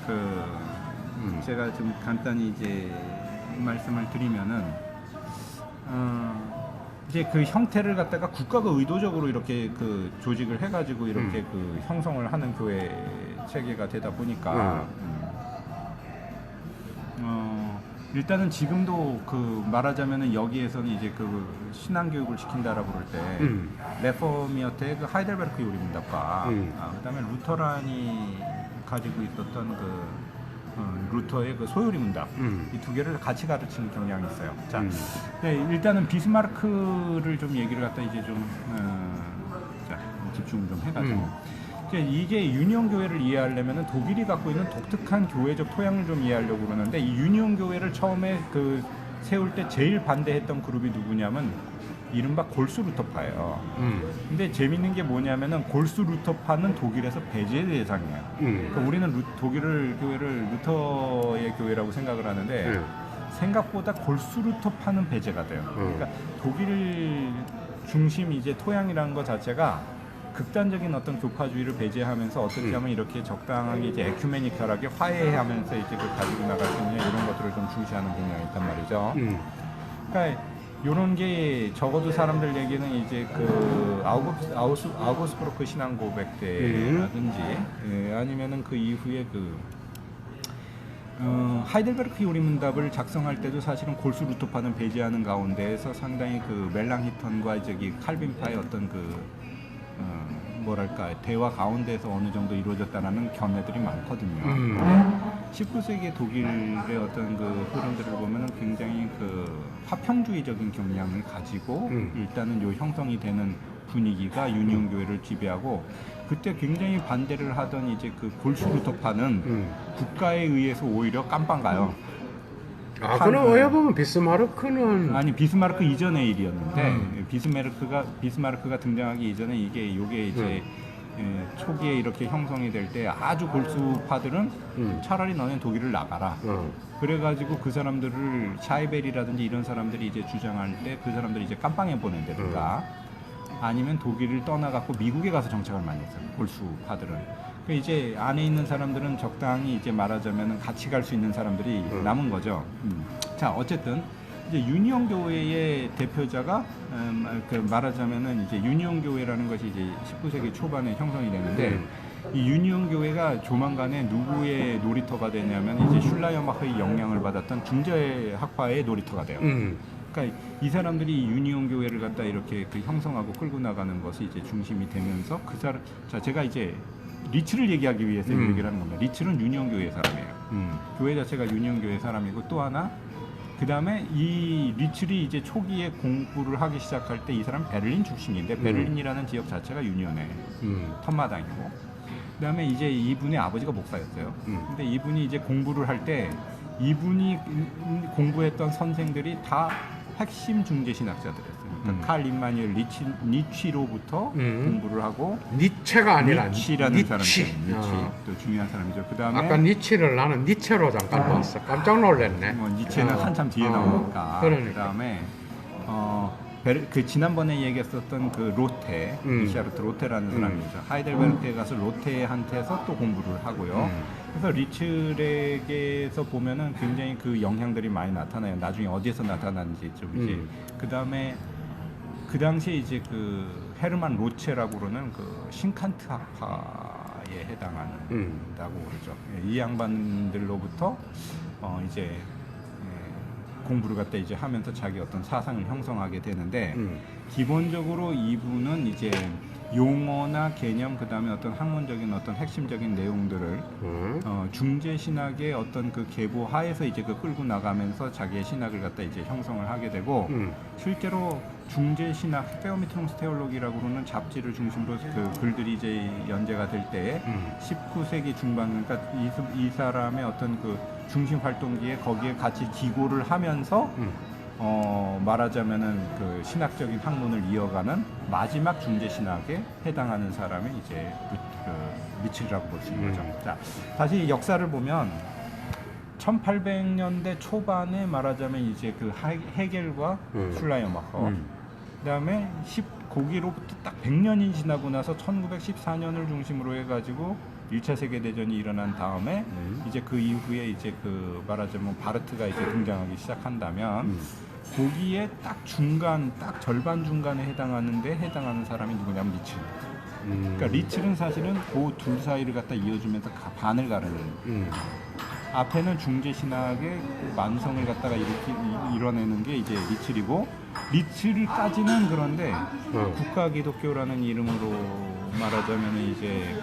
Speaker 2: 제가 좀 간단히 이제 말씀을 드리면은 이제 그 형태를 갖다가 국가가 의도적으로 이렇게 조직을 해가지고 이렇게 형성을 하는 교회 체계가 되다 보니까 일단은 지금도 말하자면은 여기에서는 이제 신앙 교육을 시킨다라고 그럴 때 레포미어트의 하이델베르크 요리문답과 그다음에 루터란이 가지고 있었던 루터의 소요리 문답 이 두 개를 같이 가르치는 경향이 있어요. 자, 일단은 비스마르크를 좀 얘기를 갖다 이제 좀 집중을 좀 해가지고. 이게 유니온 교회를 이해하려면 독일이 갖고 있는 독특한 교회적 토양을 좀 이해하려고 그러는데 이 유니온 교회를 처음에 세울 때 제일 반대했던 그룹이 누구냐면 이른바 골수 루터파예요. 근데 재밌는 게 뭐냐면은 골수 루터파는 독일에서 배제 대상이에요. 그러니까 우리는 독일 교회를 루터의 교회라고 생각을 하는데 생각보다 골수 루터파는 배제가 돼요. 그러니까 독일 중심 이제 토양이라는 것 자체가 극단적인 어떤 교파주의를 배제하면서 어떻게 하면 이렇게 적당하게 이제 에큐메니컬하게 화해하면서 이제 가지고 나갈 수 있냐 이런 것들을 좀 중시하는 경향이 있단 말이죠. 그러니까 이런 게 적어도 사람들 얘기는 이제 아우구스부르크 신앙 고백 때라든지 아니면은 그 이후에 하이델베르크 요리문답을 작성할 때도 사실은 골수 루터파는 배제하는 가운데에서 상당히 멜랑히턴과 칼빈파의 어떤 뭐랄까 대화 가운데서 어느 정도 이루어졌다라는 견해들이 많거든요. 19세기 독일의 어떤 흐름들을 보면은 굉장히 화평주의적인 경향을 가지고 일단은 요 형성이 되는 분위기가 유니온 교회를 지배하고 그때 굉장히 반대를 하던 이제 골수 루터파는 국가에 의해서 오히려 깜빵 가요.
Speaker 1: 그럼 왜 보면 비스마르크는
Speaker 2: 아니 비스마르크 이전의 일이었는데 비스마르크가 등장하기 이전에 요게 이제 초기에 이렇게 형성이 될 때 아주 골수파들은 차라리 너네 독일을 나가라. 그래가지고 그 사람들을 샤이벨이라든지 이런 사람들이 이제 주장할 때 그 사람들이 이제 깜빵에 보낸다든가 아니면 독일을 떠나갖고 미국에 가서 정착을 많이 했어요. 골수파들은. 그 이제 안에 있는 사람들은 적당히 이제 말하자면 같이 갈 수 있는 사람들이 남은 거죠. 자, 어쨌든 이제 유니온 교회의 대표자가 그 말하자면은 이제 유니온 교회라는 것이 이제 19세기 초반에 형성이 되는데 이 유니온 교회가 조만간에 누구의 놀이터가 되냐면 이제 슐라이어마흐의 영향을 받았던 중재학파의 놀이터가 돼요. 그러니까 이 사람들이 유니온 교회를 갖다 이렇게 그 형성하고 끌고 나가는 것이 이제 중심이 되면서 그 사람, 자 제가 이제 리츠를 얘기하기 위해서 이 얘기를 하는 겁니다. 리츠는 유니온 교회 사람이에요. 교회 자체가 유니온 교회 사람이고 또 하나 그 다음에 이 리츠리 이제 초기에 공부를 하기 시작할 때 이 사람 베를린 출신인데 베를린이라는 지역 자체가 유니온의 턴마당이고 그 다음에 이제 이분의 아버지가 목사였어요. 근데 이분이 이제 공부를 할 때 이분이 공부했던 선생들이 다 핵심 중재신학자들이었어요. 그러니까 칼 임마누엘 니치로부터 공부를 하고
Speaker 1: 니체가 아니라
Speaker 2: 니치라는
Speaker 1: 니치.
Speaker 2: 사람이죠. 니치 또 중요한 사람이죠. 그 다음에
Speaker 1: 아까 니치를 나는 니체로 잠깐 봤어. 깜짝 놀랐네.
Speaker 2: 뭐 니체는 한참 뒤에 나오니까.
Speaker 1: 그러니까.
Speaker 2: 그다음에 그 지난번에 얘기했었던 그 로테, 리샤르트 로테라는 사람이죠. 하이델베르크에 가서 로테한테서 또 공부를 하고요. 그래서 리츠렉에서 보면은 굉장히 그 영향들이 많이 나타나요. 나중에 어디에서 나타나는지 좀 이제 그 다음에 그 당시에 이제 그 헤르만 로체라고 그러는 그 싱칸트 학파에 해당하는다고 그러죠. 이 양반들로부터 이제 공부를 갖다 이제 하면서 자기 어떤 사상을 형성하게 되는데 기본적으로 이분은 이제 용어나 개념 그다음에 어떤 학문적인 어떤 핵심적인 내용들을 중재 신학의 어떤 그 계보 하에서 이제 그 끌고 나가면서 자기의 신학을 갖다 이제 형성을 하게 되고 실제로 중재 신학 페어미트롱스 테올로기라고 그러는 잡지를 중심으로 그 글들이 이제 연재가 될 때 19세기 중반 그러니까 이 사람의 어떤 그 중심 활동기에 거기에 같이 기고를 하면서 말하자면은 그 신학적인 학문을 이어가는 마지막 중재 신학에 해당하는 사람이 이제 미칠이라고 볼 수 있는 거죠. 자, 다시 역사를 보면 1800년대 초반에 말하자면 이제 그 헤겔과 슐라이어마허 그다음에 거기로부터 딱 100년이 지나고 나서 1914년을 중심으로 해가지고 1차 세계대전이 일어난 다음에 이제 그 이후에 이제 그 말하자면 바르트가 이제 등장하기 시작한다면 거기에 딱 중간, 딱 절반 중간에 해당하는 사람이 누구냐면 리츠. 그러니까 리츠는 사실은 그 둘 사이를 갖다 이어주면서 반을 가르는. 앞에는 중재신학의 만성을 갖다가 이렇게 이뤄내는 게 이제 리츠이고 리츠를까지는 그런데 국가기독교라는 이름으로 말하자면 이제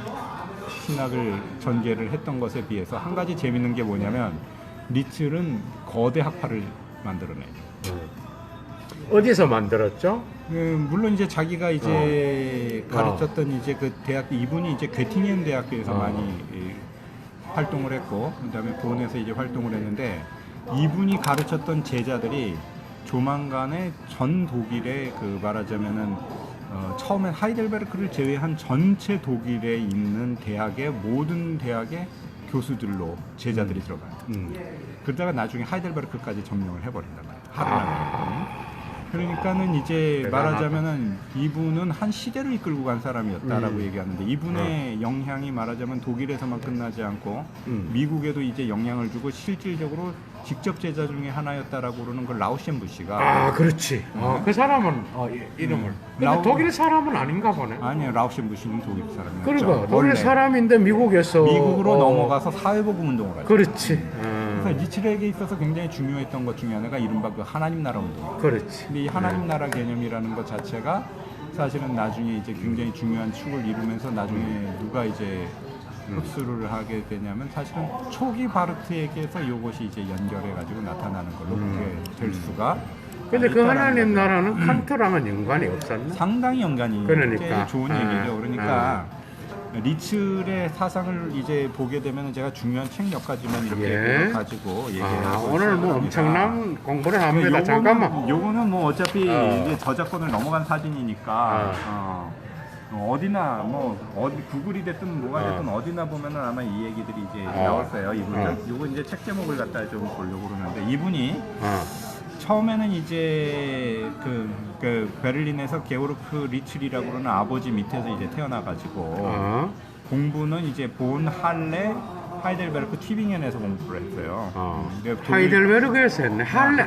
Speaker 2: 신학을 전개를 했던 것에 비해서 한 가지 재밌는 게 뭐냐면 리츠는 거대 학파를 만들어내요.
Speaker 1: 어디서 만들었죠?
Speaker 2: 물론 이제 자기가 이제 가르쳤던 이제 그 대학교 이분이 이제 괴팅겐 대학교에서 많이 활동을 했고 그다음에 본에서 이제 활동을 했는데 이분이 가르쳤던 제자들이 조만간에 전 독일의 그 말하자면은 처음엔 하이델베르크를 제외한 전체 독일에 있는 대학의 모든 대학의 교수들로 제자들이 들어가요. 그러다가 나중에 하이델베르크까지 점령을 해버린단 말이에요. 하루만에. 그러니까는 이제 말하자면은 이분은 한 시대를 이끌고 간 사람이었다라고 얘기하는데 이분의 영향이 말하자면 독일에서만 끝나지 않고 미국에도 이제 영향을 주고 실질적으로 직접 제자 중에 하나였다라고 그러는 그 라우셴부시가
Speaker 1: 그렇지. 그 사람은 이름을 근데 독일 사람은 아닌가 보네.
Speaker 2: 아니요, 라우셴부시는 독일 사람이었죠.
Speaker 1: 그러니까 독일 사람인데 미국으로
Speaker 2: 넘어가서 사회복음 운동을 하죠.
Speaker 1: 그렇지.
Speaker 2: 그래서 리츠렉에 있어서 굉장히 중요했던 것 중에 하나가 이른바 그 하나님 나라 운동.
Speaker 1: 그렇지.
Speaker 2: 근데 이 하나님 나라 개념이라는 것 자체가 사실은 나중에 이제 굉장히 중요한 축을 이루면서 나중에 누가 이제 흡수를 하게 되냐면 사실은 초기 바르트에게서 이것이 이제 연결해가지고 나타나는 걸로 보게 될 수가.
Speaker 1: 근데 그 하나님 나라는 칸트랑은 연관이 없었나?
Speaker 2: 상당히 연관이
Speaker 1: 그러니까.
Speaker 2: 좋은 얘기죠. 그러니까 리츠의 사상을 이제 보게 되면 제가 중요한 책 몇 가지만 이렇게 가지고 얘기하고
Speaker 1: 오늘 뭐 엄청난 공부를 합니다. 잠깐만.
Speaker 2: 요거는 뭐 어차피 이제 저작권을 넘어간 사진이니까 어디나 뭐 어디 구글이 됐든 뭐가 됐든 어디나 보면은 아마 이 얘기들이 이제 나올 거예요. 이분들. 이거 이제 책 제목을 갖다 좀 보려고 그러는데 이분이 처음에는 이제 그 베를린에서 게오르크 리츠리라고 그러는 아버지 밑에서 이제 태어나가지고 공부는 이제 본 할레 하이델베르크 튜빙겐에서 공부를 했어요.
Speaker 1: 하이델베르크에서 했네. 할레.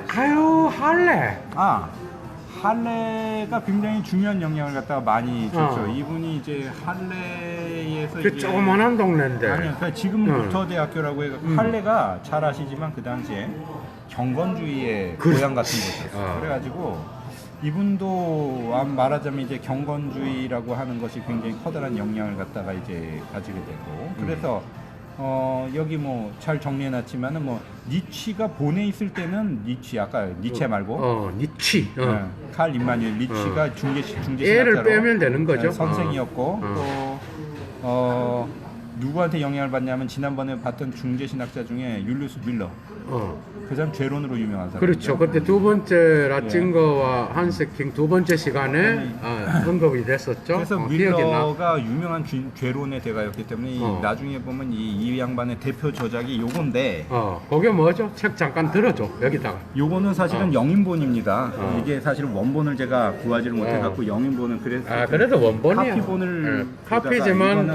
Speaker 2: 할레가 굉장히 중요한 영향을 갖다가 많이 줬죠. 이분이 이제 할레에서
Speaker 1: 그 조그만한 동네인데.
Speaker 2: 아니요, 그러니까 지금 루터 대학교라고 해서 할레가 잘 아시지만 그 당시에 경건주의의 고향 같은 곳이었어요. 그래가지고 이분도 말하자면 이제 경건주의라고 하는 것이 굉장히 커다란 영향을 갖다가 이제 가지게 되고 그래서 여기 뭐 잘 정리해놨지만은 뭐 니치가 본에 있을 때는 니치 아까 니체 말고
Speaker 1: 니치
Speaker 2: 칼 임마누엘 니치가 중재
Speaker 1: 얘를 빼면 되는 거죠.
Speaker 2: 선생이었고 또 누구한테 영향을 받냐면 지난번에 봤던 중재 신학자 중에 율리우스 밀러 그 사람 죄론으로 유명한 사람.
Speaker 1: 그렇죠. 그때 두 번째 라틴거와 한세킹 두 번째 시간에 언급이 됐었죠.
Speaker 2: 그래서 밀러가 유명한 죄론의 대가였기 때문에 나중에 보면 이 양반의 대표 저작이 요건데
Speaker 1: 그게 뭐죠? 책 잠깐 들어줘 여기다가.
Speaker 2: 요거는 사실은 영인본입니다. 이게 사실 원본을 제가 구하지를 못해갖고 영인본은
Speaker 1: 그래도 원본이야.
Speaker 2: 카피본을
Speaker 1: 카피지만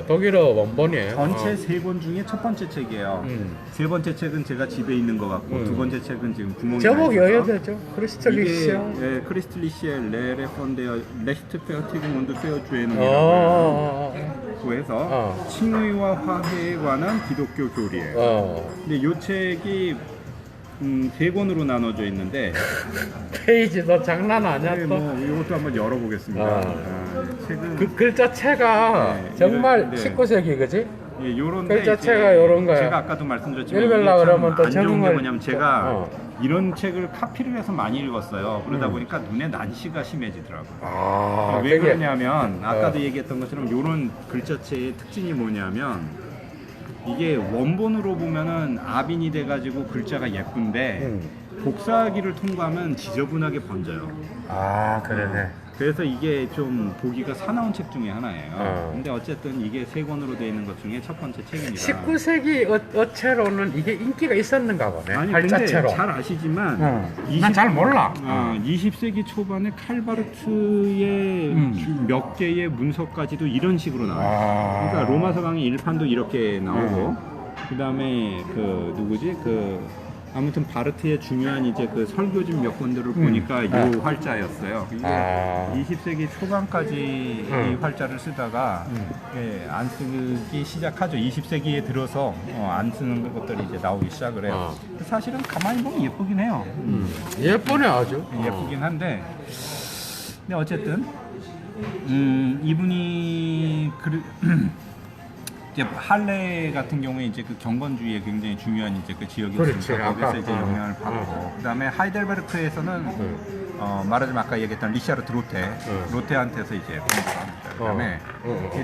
Speaker 1: 독일어 원본이에요.
Speaker 2: 전체 세 권 중에 첫 번째 책이에요. 세 번째 책은 제가 집에 있는 것 같고 두 번째 책은 지금 구멍이
Speaker 1: 제목이 어여되죠? 크리스틀리시아.
Speaker 2: 이게 크리스틀리시아 레레 펀데어 레히트 페어티금 운드 페어 주에는이라고 해서 칭의와 화해에 관한 기독교 교리예요. 근데 이 책이 세 권으로 나눠져 있는데
Speaker 1: 페이지도 장난 아니야.
Speaker 2: 뭐 이것도 한번 열어보겠습니다. 책은
Speaker 1: 그 글자체가 정말 19세기 그지?
Speaker 2: 요런데
Speaker 1: 글자체가 요런 거야.
Speaker 2: 제가 아까도 말씀드렸지만
Speaker 1: 읽으려고 그러면 또
Speaker 2: 안 좋은 게
Speaker 1: 적응을
Speaker 2: 뭐냐면 제가 이런 책을 카피를 해서 많이 읽었어요. 그러다 보니까 눈에 난시가 심해지더라고요. 왜 그러냐면 아까도 얘기했던 것처럼 요런 글자체의 특징이 뭐냐면 이게 원본으로 보면은 아빈이 돼가지고 글자가 예쁜데 복사기를 통과하면 지저분하게 번져요.
Speaker 1: 그러네.
Speaker 2: 그래서 이게 좀 보기가 사나운 책 중에 하나예요. 근데 어쨌든 이게 세 권으로 되어 있는 것 중에 첫 번째 책입니다.
Speaker 1: 19세기 어체로는 이게 인기가 있었는가 보네.
Speaker 2: 아니
Speaker 1: 발자체로.
Speaker 2: 근데 잘 아시지만
Speaker 1: 난 잘 몰라.
Speaker 2: 20세기 초반에 칼바르트의 몇 개의 문서까지도 이런 식으로 나와요. 그러니까 로마 서강의 일판도 이렇게 나오고 그 다음에 그 누구지 아무튼 바르트의 중요한 이제 그 설교집 몇 권들을 보니까 이 활자였어요. 이게 20세기 초반까지 이 활자를 쓰다가 안 쓰기 시작하죠. 20세기에 들어서 안 쓰는 것들이 이제 나오기 시작을 해요. 사실은 가만히 보면 예쁘긴 해요.
Speaker 1: 예쁘네 아주.
Speaker 2: 예쁘긴 한데, 근데 어쨌든 이분이 이제 할레 같은 경우에 이제 그 경건주의에 굉장히 중요한 이제 그 지역이었으니까 거기서 이제 영향을 받고 그다음에 하이델베르크에서는 말하자면 아까 얘기했던 리샤르트 로테한테서 이제 공부를 합니다. 그다음에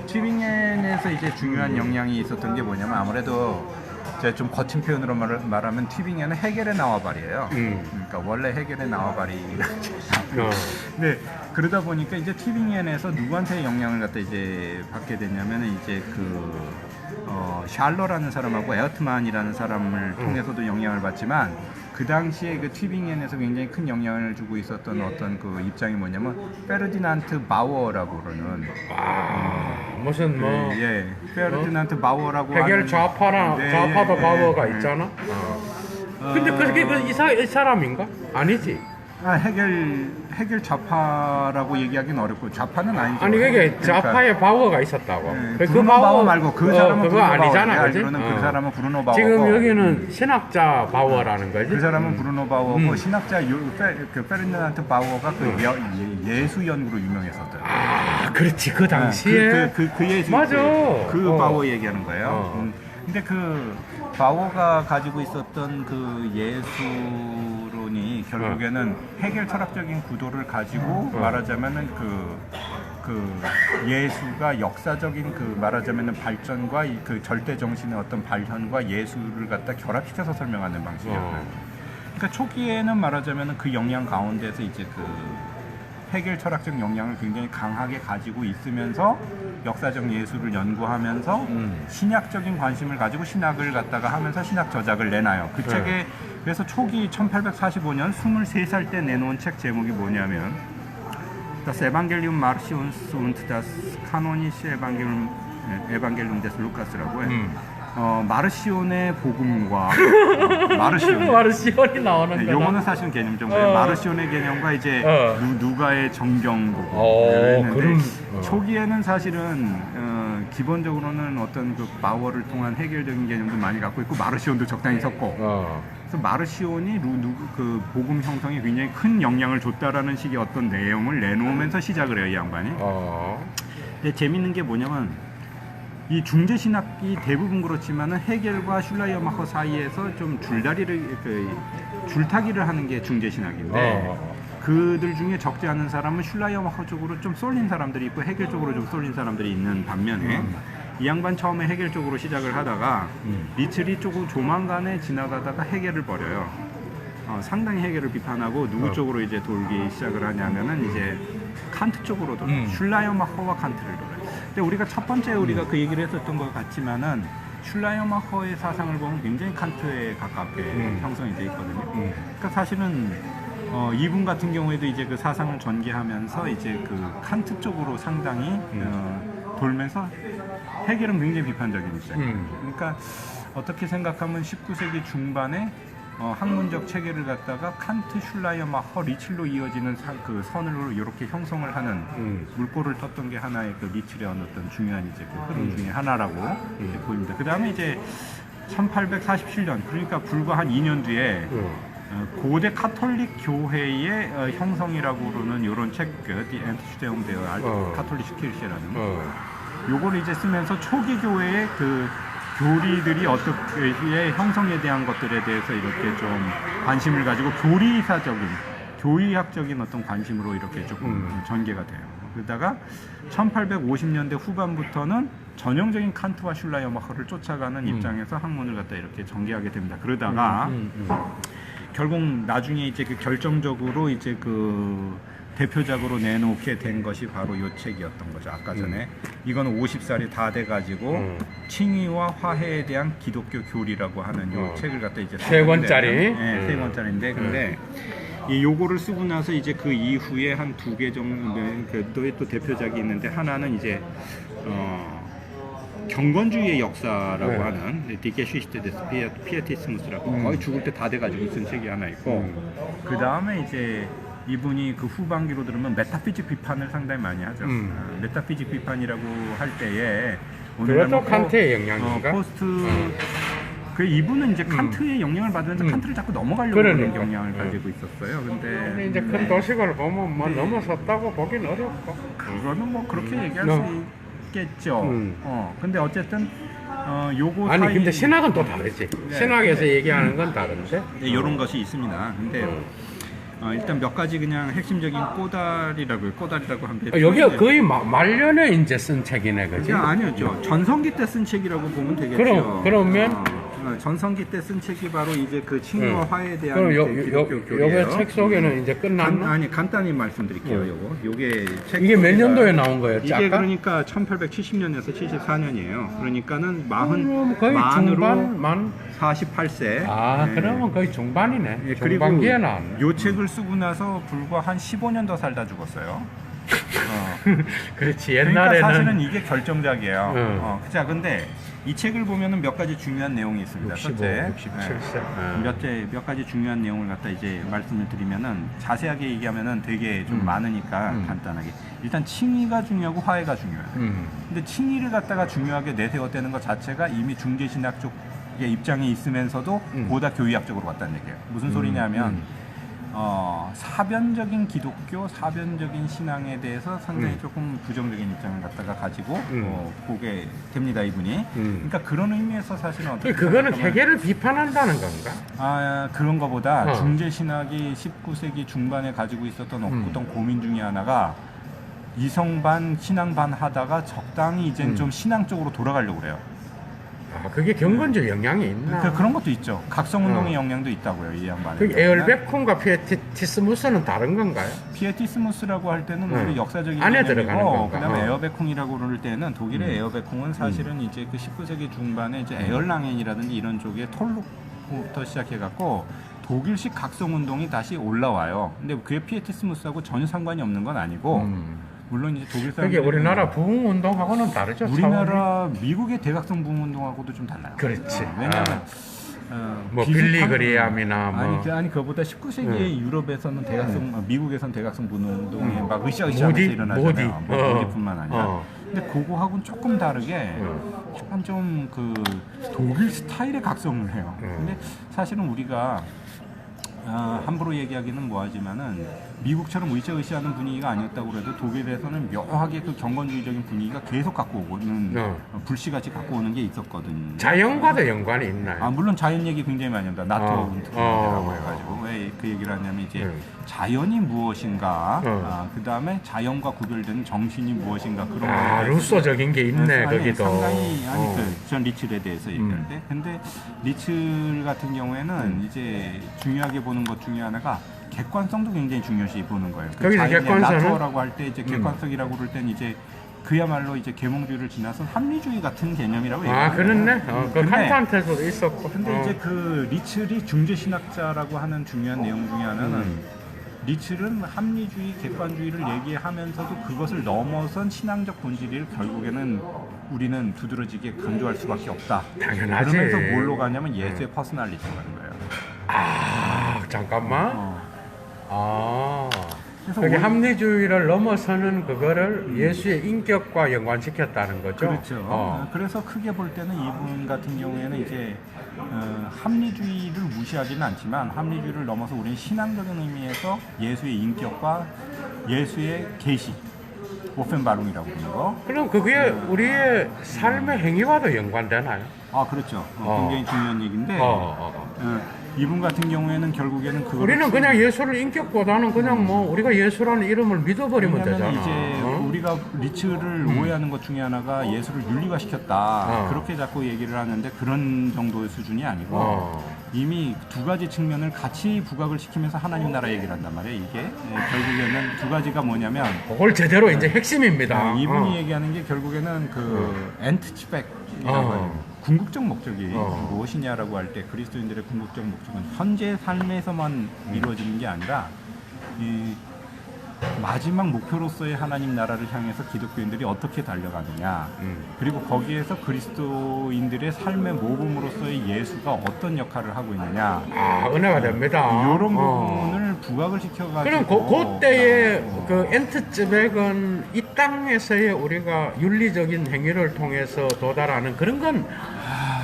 Speaker 2: 튜빙겐에서 이제 중요한 영향이 있었던 게 뭐냐면 아무래도 제가 좀 거친 표현으로 말하면 튜빙겐은 헤겔의 나와바리예요. 그러니까 원래 헤겔의 나와바리라고. 네, 그러다 보니까 이제 튜빙겐에서 누구한테 영향을 갖다 이제 받게 되냐면은 이제 샬러라는 사람하고 에어트만이라는 사람을 통해서도 영향을 받지만 그 당시에 그 튜빙겐에서 굉장히 큰 영향을 주고 있었던 어떤 그 입장이 뭐냐면 페르디난트 바우어라고 그러는
Speaker 1: 무슨 뭐
Speaker 2: 페르디난트 바우어라고
Speaker 1: 헤겔 좌파도 바우어가 있잖아. 근데 그게 이 사람인가? 아니지.
Speaker 2: 헤겔 좌파라고 얘기하기는 어렵고 좌파는 아니죠.
Speaker 1: 아니 그게 좌파의 바우어가 있었다고.
Speaker 2: 그 바우어 말고 그 사람은
Speaker 1: 그거 아니잖아, 그지?
Speaker 2: 그 사람은 브루노 바우어.
Speaker 1: 지금 여기는 신학자 바우어라는 거지.
Speaker 2: 그 사람은 브루노 바우어고 신학자 그 페르디난트 바우어가 그 예수 연구로 유명했었대요.
Speaker 1: 그렇지 그 당시에
Speaker 2: 그 예수
Speaker 1: 맞아.
Speaker 2: 그 바우어 얘기하는 거예요. 근데 그 바우어가 가지고 있었던 그 예수론이 결국에는 헤겔 철학적인 구도를 가지고 말하자면은 그 예수가 역사적인 그 말하자면은 발전과 그 절대 정신의 어떤 발현과 예수를 갖다 결합시켜서 설명하는 방식이었어요. 그러니까 초기에는 말하자면은 그 영향 가운데서 이제 그 해겔 철학적 영향을 굉장히 강하게 가지고 있으면서 역사적 예술을 연구하면서 신학적인 관심을 가지고 신학을 갖다가 하면서 신학 저작을 내놔요. 그 책에 그래서 초기 1845년 23살 때 내놓은 책 제목이 뭐냐면 Das Evangelium Marcions und das Kanonische Evangelium des Lukas라고 해요. 마르시온의 복음과
Speaker 3: 마르시온이 나오는 거다.
Speaker 2: 요거는 사실 개념 정도예요. 마르시온의 개념과 이제 누가의 정경 복음.
Speaker 3: 그럼
Speaker 2: 초기에는 사실은 기본적으로는 어떤 그 바워를 통한 해결적인 개념도 많이 갖고 있고 마르시온도 적당히 섞고. 그래서 마르시온이 그 복음 형성에 굉장히 큰 영향을 줬다라는 식의 어떤 내용을 내놓으면서 시작을 해요, 이 양반이. 근데 재밌는 게 뭐냐면 이 중재 신학이 대부분 그렇지만은 해겔과 슐라이어마커 사이에서 좀 줄타기를 하는 게 중재 신학인데 그들 중에 적지 않은 사람은 슐라이어마커 쪽으로 좀 쏠린 사람들이 있고 해겔 쪽으로 좀 쏠린 사람들이 있는 반면에 이 양반 처음에 해겔 쪽으로 시작을 하다가 리틀이 조금 조만간에 지나가다가 해겔을 버려요. 상당히 해겔을 비판하고 누구 쪽으로 이제 돌기 시작을 하냐면은 이제 칸트 쪽으로 돌아요. 슐라이어마커와 칸트를 돌아요. 근데 우리가 첫 번째 우리가 그 얘기를 했었던 것 같지만은 슐라이어마커의 사상을 보면 굉장히 칸트에 가깝게 형성이 돼 있거든요. 그러니까 사실은 이분 같은 경우에도 이제 그 사상을 전개하면서 이제 그 칸트 쪽으로 상당히 돌면서 해겔은 굉장히 비판적인 입장. 그러니까 어떻게 생각하면 19세기 중반에 학문적 체계를 갖다가 칸트, 슐라이어마커, 리첼로 이어지는 그 선으로 이렇게 형성을 하는 물꼬를 떴던 게 하나의 그 리첼의 어떤 중요한 이제 그 흐름 중에 하나라고 이제 보입니다. 그 다음에 이제 1847년 그러니까 불과 한 2년 뒤에 고대 카톨릭 교회의 형성이라고 그러는 이런 책, Die Entstehung der Katholischen Kirche라는 요거를 이제 쓰면서 초기 교회의 그 교리들이 어떻게 형성에 대한 것들에 대해서 이렇게 좀 관심을 가지고 교리학적인 어떤 관심으로 이렇게 조금 전개가 돼요. 그러다가 1850년대 후반부터는 전형적인 칸트와 슐라이어마커를 쫓아가는 입장에서 학문을 갖다 이렇게 전개하게 됩니다. 그러다가 결국 나중에 이제 그 결정적으로 이제 그 대표작으로 내놓게 된 것이 바로 이 책이었던 거죠. 아까 전에 이거는 50살이 다 돼가지고 칭의와 화해에 대한 기독교 교리라고 하는 이 책을 갖다 이제
Speaker 3: 세 권짜리.
Speaker 2: 네, 세 권짜리인데 근데 이 요거를 쓰고 나서 이제 그 이후에 한 2개 정도의 또 대표작이 있는데 하나는 이제 경건주의의 역사라고 하는 Die Geschichte des Pietismus라고 거의 죽을 때 다 돼가지고 쓴 책이 하나 있고 그 다음에 이제 이분이 그 후반기로 들으면 메타피직 비판을 상당히 많이 하죠. 메타피직 비판이라고 할 때에
Speaker 3: 그것도 칸트의 영향인가?
Speaker 2: 포스트 그 이분은 이제 칸트의 영향을 받으면서 칸트를 자꾸 넘어가려고 하는 경향을 가지고 있었어요. 근데
Speaker 3: 이제 큰 도식을 보면 뭐 넘어섰다고 보긴 어렵고.
Speaker 2: 그거는 뭐 그렇게 얘기할 수 있겠죠. 근데 어쨌든 요거
Speaker 3: 아니 근데 신학은 또 다르지.
Speaker 2: 네.
Speaker 3: 신학에서 얘기하는 건 다른데.
Speaker 2: 네, 이런 것이 있습니다. 근데 일단 몇 가지 그냥 핵심적인 꼬다리라고 하면
Speaker 3: 여기가 거의 말년에 이제 쓴 책이네, 그지?
Speaker 2: 아니었죠. 전성기 때 쓴 책이라고 보면 되겠죠.
Speaker 3: 그러면
Speaker 2: 전성기 때 쓴 책이 바로 이제 그 칭의와 화해에 대한
Speaker 3: 그럼
Speaker 2: 기독교 교리예요.
Speaker 3: 요게 책 소개는 이제 끝났나?
Speaker 2: 아니 간단히 말씀드릴게요. 요게 책
Speaker 3: 이게 몇 년도에 나온 거였지?
Speaker 2: 이게
Speaker 3: 아까?
Speaker 2: 그러니까 1870년에서 74년이에요. 그러니까는
Speaker 3: 거의
Speaker 2: 만으로
Speaker 3: 중반
Speaker 2: 48세.
Speaker 3: 그러면 거의 중반이네.
Speaker 2: 예, 그리고
Speaker 3: 중반기에 나왔네.
Speaker 2: 요 책을 쓰고 나서 불과 한 15년 더 살다 죽었어요.
Speaker 3: 그렇지.
Speaker 2: 그러니까
Speaker 3: 옛날에는
Speaker 2: 사실은 이게 결정작이에요. 자, 근데 이 책을 보면은 몇 가지 중요한 내용이 있습니다.
Speaker 3: 67세.
Speaker 2: 몇 가지 중요한 내용을 갖다 이제 말씀을 드리면은 자세하게 얘기하면은 되게 좀 많으니까 간단하게. 일단 칭의가 중요하고 화해가 중요해요. 근데 칭의를 갖다가 중요하게 내세웠다는 것 자체가 이미 중재신학 쪽의 입장에 있으면서도 보다 교의학적으로 왔다는 얘기예요. 무슨 소리냐면 사변적인 기독교, 사변적인 신앙에 대해서 상당히 조금 부정적인 입장을 갖다가 가지고 보게 됩니다, 이분이. 그러니까 그런 의미에서 사실은 어떻게
Speaker 3: 그거는 해결을 비판한다는 건가?
Speaker 2: 그런 거보다 중재 신학이 19세기 중반에 가지고 있었던 어떤 고민 중에 하나가 이성반, 신앙반 하다가 적당히 이젠 좀 신앙 쪽으로 돌아가려고 그래요.
Speaker 1: 아, 그게 경건적 영향이 있나?
Speaker 2: 그런 것도 있죠. 각성운동의 영향도 있다고요, 이 양반에.
Speaker 1: 그 에얼베콘과 피에티스무스는 다른 건가요?
Speaker 2: 피에티스무스라고 할 때는 우리 역사적인
Speaker 1: 안에
Speaker 2: 개념이고,
Speaker 1: 들어가는 건가?
Speaker 2: 그다음에 에어베콩이라고 그럴 때는 독일의 에어베콩은 사실은 이제 그 19세기 중반에 이제 에얼랑엔이라든지 이런 쪽에 톨로부터 시작해갖고 독일식 각성운동이 다시 올라와요. 근데 그게 피에티스무스하고 전혀 상관이 없는 건 아니고, 물론 이제 독일
Speaker 1: 그게
Speaker 2: 사람들이
Speaker 1: 우리나라 부흥운동하고는 다르죠.
Speaker 2: 우리나라 미국의 대각성 부흥운동하고도 좀 달라요.
Speaker 1: 그렇지.
Speaker 2: 왜냐하면
Speaker 1: 뭐
Speaker 2: 비슷한-
Speaker 1: 빌리 그리암이나 뭐
Speaker 2: 아니 그거보다 19세기의 유럽에서는 대각성 미국에선 대각성 부흥운동이 막 으쌰으쌰하면서
Speaker 1: 모디?
Speaker 2: 일어나잖아요.
Speaker 1: 모디.
Speaker 2: 모디뿐만 아니라.
Speaker 1: 어.
Speaker 2: 근데 그거하고는 조금 다르게 약간 좀 그 독일 스타일의 각성을 해요. 근데 사실은 우리가 함부로 얘기하기는 뭐하지만은 미국처럼 으쌰으쌰하는 분위기가 아니었다고 그래도 독일에서는 묘하게 그 경건주의적인 분위기가 계속 갖고 오는 불씨같이 갖고 오는 게 있었거든요.
Speaker 1: 자연과도 연관이 있나요?
Speaker 2: 물론 자연 얘기 굉장히 많이 합니다. 나토 운트라고
Speaker 1: 어.
Speaker 2: 해가지고 왜 그 얘기를 하냐면 이제 자연이 무엇인가, 그 다음에 자연과 구별되는 정신이 무엇인가 그런 거에
Speaker 1: 루소적인 게 있네 거기도.
Speaker 2: 상당히 전 리츠에 대해서 얘기할 때. 근데 리츠 같은 경우에는 이제 중요하게 보는 것 중에 하나가 객관성도 굉장히 중요시 보는 거예요.
Speaker 1: 거기서 객관성은?
Speaker 2: 나토라고 할 때 이제 객관성이라고 그럴 때는 이제 그야말로 이제 계몽주의를 지나서 합리주의 같은 개념이라고 얘기해요.
Speaker 1: 그렇네. 그
Speaker 2: 근데-
Speaker 1: 칸트한테도 있었고.
Speaker 2: 근데 이제 그 리츠리 중재신학자라고 하는 중요한 내용 중에 하나는 리츠는 합리주의, 객관주의를 얘기하면서도 그것을 넘어선 신앙적 본질을 결국에는 우리는 두드러지게 강조할 수밖에 없다.
Speaker 1: 당연하지.
Speaker 2: 그러면서 뭘로 가냐면 예수의 퍼스널리티로 가는 거예요.
Speaker 1: 잠깐만.
Speaker 2: 그래서
Speaker 1: 그게
Speaker 2: 오히려-
Speaker 1: 합리주의를 넘어서는 그거를 예수의 인격과 연관시켰다는 거죠.
Speaker 2: 그렇죠. 그래서 크게 볼 때는 이분 같은 경우에는 이제 합리주의를 무시하지는 않지만 합리주의를 넘어서 우리는 신앙적인 의미에서 예수의 인격과 예수의 계시, 오펜바룽이라고 부르는 거.
Speaker 1: 그럼 그게 우리의 삶의 행위와도 연관되나요?
Speaker 2: 그렇죠. 굉장히 중요한 얘기인데 이분 같은 경우에는 결국에는 그걸
Speaker 1: 우리는 그냥 예수를 인격보다는 그냥 뭐 우리가 예수라는 이름을 믿어버리면 되잖아.
Speaker 2: 이제 우리가 리츠를 오해하는 것 중에 하나가 예수를 윤리화시켰다 그렇게 자꾸 얘기를 하는데 그런 정도의 수준이 아니고 이미 두 가지 측면을 같이 부각을 시키면서 하나님 나라 얘기를 한단 말이에요. 이게 결국에는 두 가지가 뭐냐면
Speaker 1: 그걸 제대로 이제 핵심입니다.
Speaker 2: 이분이 얘기하는 게 결국에는 그 엔트치백이라고 해요. 궁극적 목적이 무엇이냐라고 할 때 그리스도인들의 궁극적 목적은 현재 삶에서만 이루어지는 게 아니라 이 마지막 목표로서의 하나님 나라를 향해서 기독교인들이 어떻게 달려가느냐 그리고 거기에서 그리스도인들의 삶의 모범으로서의 예수가 어떤 역할을 하고 있느냐
Speaker 1: 은혜가 됩니다.
Speaker 2: 이런 부분을 부각을 시켜가지고
Speaker 1: 그럼 그때의 그 엔트츠백은 이 땅에서의 우리가 윤리적인 행위를 통해서 도달하는 그런 건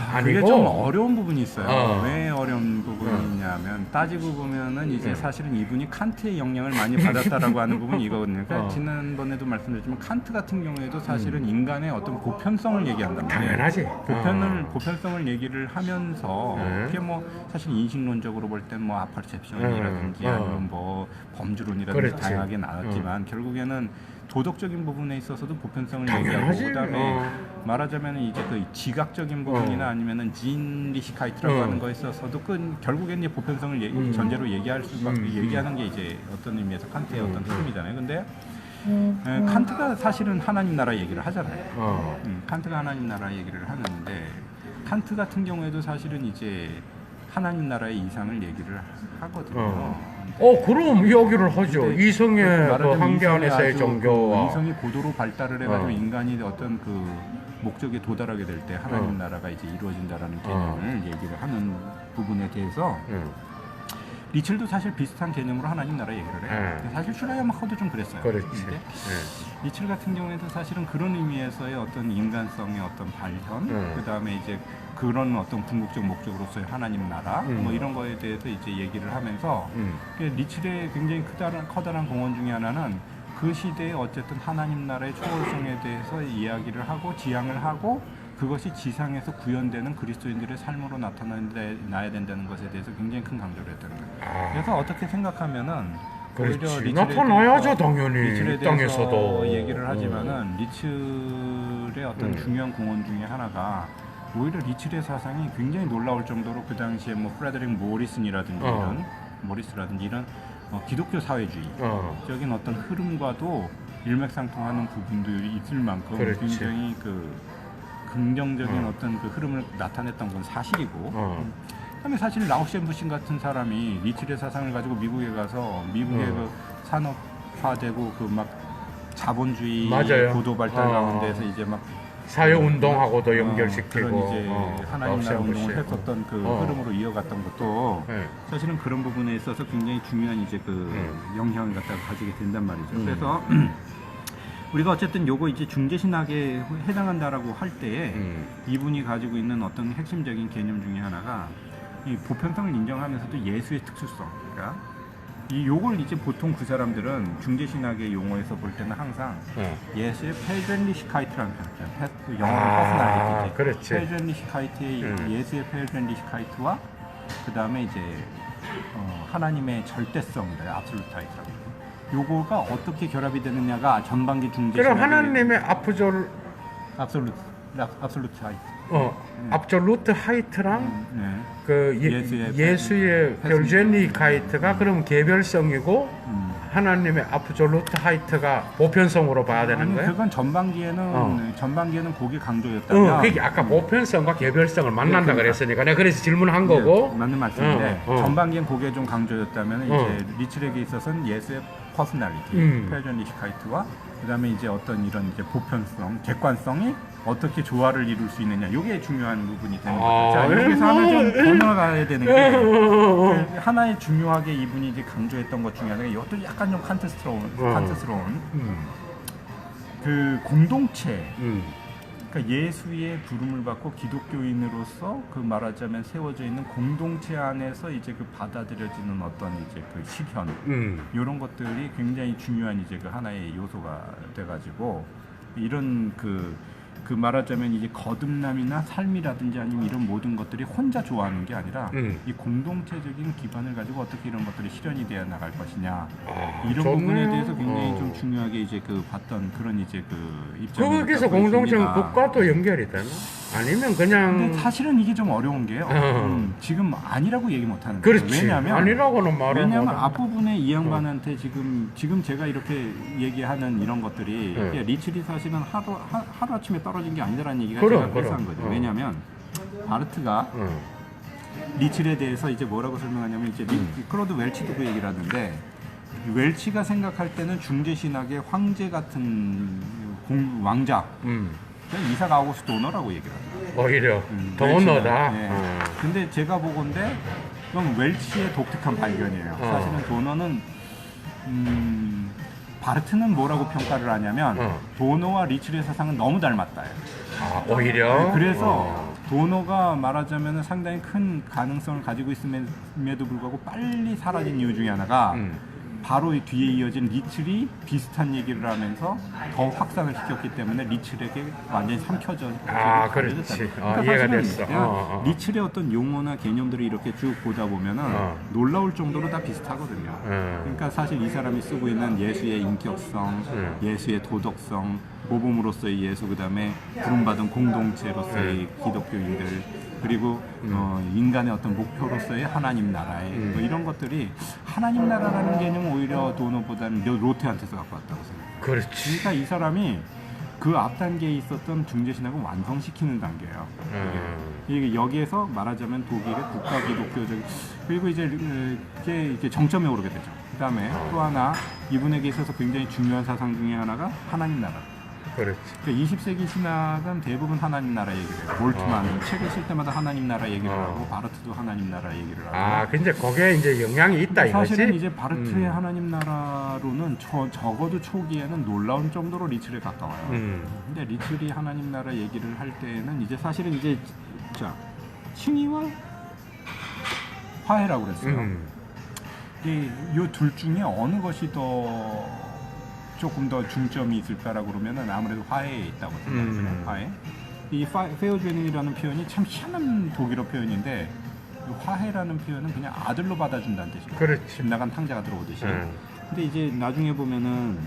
Speaker 2: 그게
Speaker 1: 아니고
Speaker 2: 좀 어려운 부분이 있어요. 왜 어려운 부분이 있냐면 따지고 보면은 이제 사실은 이분이 칸트의 영향을 많이 받았다라고 하는 부분이 이거거든요. 그러니까 지난번에도 말씀드렸지만 칸트 같은 경우에도 사실은 인간의 어떤 보편성을 얘기한단 말이에요.
Speaker 1: 당연하지.
Speaker 2: 보편성을 얘기를 하면서 그게 뭐 사실 인식론적으로 볼 땐 뭐 아퍼셉션이라든지 아니면 뭐 범주론이라든지
Speaker 1: 그렇지.
Speaker 2: 다양하게 나왔지만 결국에는 도덕적인 부분에 있어서도 보편성을
Speaker 1: 당연하지.
Speaker 2: 얘기하고 그다음에 말하자면 이제 그 지각적인 부분이나 아니면은 진리시카이트라고 하는 거에 있어서도 결국엔 이제 보편성을 전제로 얘기할 수밖에 얘기하는 게 이제 어떤 의미에서 칸트의 어떤 흐름이잖아요. 근데 칸트가 사실은 하나님 나라 얘기를 하잖아요. 칸트가 하나님 나라 얘기를 하는데 칸트 같은 경우에도 사실은 이제 하나님 나라의 이상을 얘기를 하거든요.
Speaker 1: 그럼 여기를 하죠. 이성의 그
Speaker 2: 말하자면
Speaker 1: 한계
Speaker 2: 이성이
Speaker 1: 안에서의
Speaker 2: 아주
Speaker 1: 정교와
Speaker 2: 이성이 고도로 발달을 해가지고 인간이 어떤 그 목적에 도달하게 될 때 하나님 나라가 이제 이루어진다라는 개념을 얘기를 하는 부분에 대해서 리첼도 사실 비슷한 개념으로 하나님 나라 얘기를 해요. 사실 슈라이어마커도 좀 그랬어요.
Speaker 1: 그렇지.
Speaker 2: 근데 리첼 같은 경우에도 사실은 그런 의미에서의 어떤 인간성의 어떤 발현, 그 다음에 이제 그런 어떤 궁극적 목적으로서의 하나님 나라, 뭐 이런 거에 대해서 이제 얘기를 하면서 리첼의 굉장히 커다란 공헌 중에 하나는 그 시대에 어쨌든 하나님 나라의 초월성에 대해서 이야기를 하고 지향을 하고 그것이 지상에서 구현되는 그리스도인들의 삶으로 나타나야 된다는 것에 대해서 굉장히 큰 강조를 했다는 거예요. 그래서 어떻게 생각하면은
Speaker 1: 그렇지. 나타나야죠 당연히
Speaker 2: 리첼에
Speaker 1: 이 땅에서도
Speaker 2: 대해서 얘기를 하지만은 리첼의 어떤 중요한 공헌 중에 하나가 오히려 리츠의 사상이 굉장히 놀라울 정도로 그 당시에 뭐 프레드릭 모리슨이라든지 이런 기독교 사회주의적인 어떤 흐름과도 일맥상통하는 부분도 있을 만큼
Speaker 1: 그렇지.
Speaker 2: 굉장히 그 긍정적인 어떤 그 흐름을 나타냈던 건 사실이고. 그다음에 사실 라오시앤부신 같은 사람이 리츠의 사상을 가지고 미국에 가서 미국의 그 산업화되고 그 막 자본주의
Speaker 1: 맞아요.
Speaker 2: 고도 발달 가운데서 이제 막
Speaker 1: 사회운동하고도 연결시키고
Speaker 2: 그런 이제 하나님 나라 운동을
Speaker 1: 라오시앤부시.
Speaker 2: 했었던 그 흐름으로 이어갔던 것도
Speaker 1: 네.
Speaker 2: 사실은 그런 부분에 있어서 굉장히 중요한 이제 그 영향을 갖다가 가지게 된단 말이죠. 그래서 우리가 어쨌든 요거 이제 중재신학에 해당한다라고 할 때에 이분이 가지고 있는 어떤 핵심적인 개념 중에 하나가 이 보편성을 인정하면서도 예수의 특수성. 그러니까 이 요걸 이제 보통 그 사람들은 중재신학의 용어에서 볼 때는 항상 예수의 페르전리시카이트라는 표현, 영어로 퍼스널리티지.
Speaker 1: 그렇지.
Speaker 2: 페르전리시카이트의 예수의 페르전리시카이트와 그 다음에 이제 하나님의 절대성이다, 압솔루타이트라고. 요거가 어떻게 결합이 되느냐가 전반기 중재신학의
Speaker 1: 그럼 하나님의
Speaker 2: 압솔루타이트.
Speaker 1: 압솔루트 하이트랑
Speaker 2: 네.
Speaker 1: 그 예수의 벨제니카이트가 그럼 개별성이고 하나님의 압솔루트 하이트가 보편성으로 봐야 되는
Speaker 2: 아니,
Speaker 1: 거예요?
Speaker 2: 그건 전반기에는 그게 강조였다면.
Speaker 1: 그게 아까 보편성과 개별성을 만난다 그랬으니까 내가 그래서 질문한 거고.
Speaker 2: 맞는 말씀인데 전반기엔 그게 좀 강조였다면 이제 리츠렉에 있어서는 예수의 퍼스널리티, 페르전리시카이트와 그다음에 이제 어떤 이런 이제 보편성, 객관성이 어떻게 조화를 이룰 수 있느냐, 이게 중요한 부분이 되는 거죠. 자, 여기서 하나 좀 건너가야 되는 게 그 하나의 중요하게 이분이 이제 강조했던 것 중에 하나가 이것도 약간 좀 칸트스러운 그 공동체. 그러니까 예수의 부름을 받고 기독교인으로서 그 말하자면 세워져 있는 공동체 안에서 이제 그 받아들여지는 어떤 이제 그 실현 이런 것들이 굉장히 중요한 이제 그 하나의 요소가 돼가지고 이런 그 말하자면 이제 거듭남이나 삶이라든지 아니면 이런 모든 것들이 혼자 좋아하는 게 아니라 이 공동체적인 기반을 가지고 어떻게 이런 것들이 실현이 되어 나갈 것이냐, 이런
Speaker 1: 좋네요.
Speaker 2: 부분에 대해서 굉장히 좀 중요하게 이제 그 봤던 그런 이제 그 입장을
Speaker 1: 거기서
Speaker 2: 갖고
Speaker 1: 공동체는
Speaker 2: 있습니다.
Speaker 1: 국가도 연결이 되나? 아니면 그냥
Speaker 2: 근데 사실은 이게 좀 어려운 게요. 지금 아니라고 얘기 못 하는 거예요.
Speaker 1: 그렇지.
Speaker 2: 왜냐하면
Speaker 1: 아니라고는 말을
Speaker 2: 왜냐하면
Speaker 1: 못
Speaker 2: 앞부분에 이 양반한테 지금 제가 이렇게 얘기하는 이런 것들이 리츠리 사실은 하루 아침에 떨어진 게 아니다라는 얘기가 제가 필요한 거죠. 왜냐하면 바르트가 리츠에 대해서 이제 뭐라고 설명하냐면 이제 클로드 웰치도 그 얘기를 하는데, 웰치가 생각할 때는 중재신학의 황제 같은 왕자, 그냥 이삭 아우구스트 도너라고 얘기를 합니다.
Speaker 1: 오히려 도너다.
Speaker 2: 네. 근데 제가 보건데 그건 웰치의 독특한 발견이에요. 사실은 도너는 바르트는 뭐라고 평가를 하냐면 도너와 리츠의 사상은 너무 닮았다.
Speaker 1: 오히려.
Speaker 2: 네, 그래서 도너가 말하자면 상당히 큰 가능성을 가지고 있음에도 불구하고 빨리 사라진 이유 중에 하나가 바로 이 뒤에 이어진 리츠리 비슷한 얘기를 하면서 더 확산을 시켰기 때문에 리츠에게 완전히 삼켜져.
Speaker 1: 그렇지.
Speaker 2: 그러니까
Speaker 1: 이해가
Speaker 2: 사실은
Speaker 1: 됐어.
Speaker 2: 리츠의 어떤 용어나 개념들을 이렇게 쭉 보다 보면은 놀라울 정도로 다 비슷하거든요. 그러니까 사실 이 사람이 쓰고 있는 예수의 인격성, 예수의 도덕성, 모범으로서의 예수, 그다음에 부름받은 공동체로서의 기독교인들, 그리고 인간의 어떤 목표로서의 하나님 나라의 뭐 이런 것들이, 하나님 나라라는 개념은 오히려 도너보다는 로테한테서 갖고 왔다고 생각해요.
Speaker 1: 그렇지.
Speaker 2: 그러니까 이 사람이 그 앞 단계에 있었던 중재신학을 완성시키는 단계예요. 이게 여기에서 말하자면 독일의 국가 기독교적, 그리고 이제 정점에 오르게 되죠. 그다음에 또 하나 이분에게 있어서 굉장히 중요한 사상 중에 하나가 하나님 나라.
Speaker 1: 그렇지.
Speaker 2: 그러니까 20세기 신학은 대부분 하나님 나라 얘기를 해요. 볼트만 책을 쓸 때마다 하나님 나라 얘기를 하고, 바르트도 하나님 나라 얘기를 하고.
Speaker 1: 근데 거기에 이제 영향이 있다 이거지?
Speaker 2: 사실은 이제 바르트의 하나님 나라로는 적어도 초기에는 놀라운 정도로 리츠에 가까워요. 근데 리츠리 하나님 나라 얘기를 할 때는 이제 사실은 이제 칭의와 화해라고 그랬어요. 이 둘 중에 어느 것이 조금 더 중점이 있을까라고 그러면은 아무래도 화해에 있다고 생각해요. 화해. 이 페어죄닝이라는 표현이 참 희한한 독일어 표현인데, 화해라는 표현은 그냥 아들로 받아준다는 뜻이에요.
Speaker 1: 그렇지.
Speaker 2: 집 나간 탕자가 들어오듯이. 근데 이제 나중에 보면은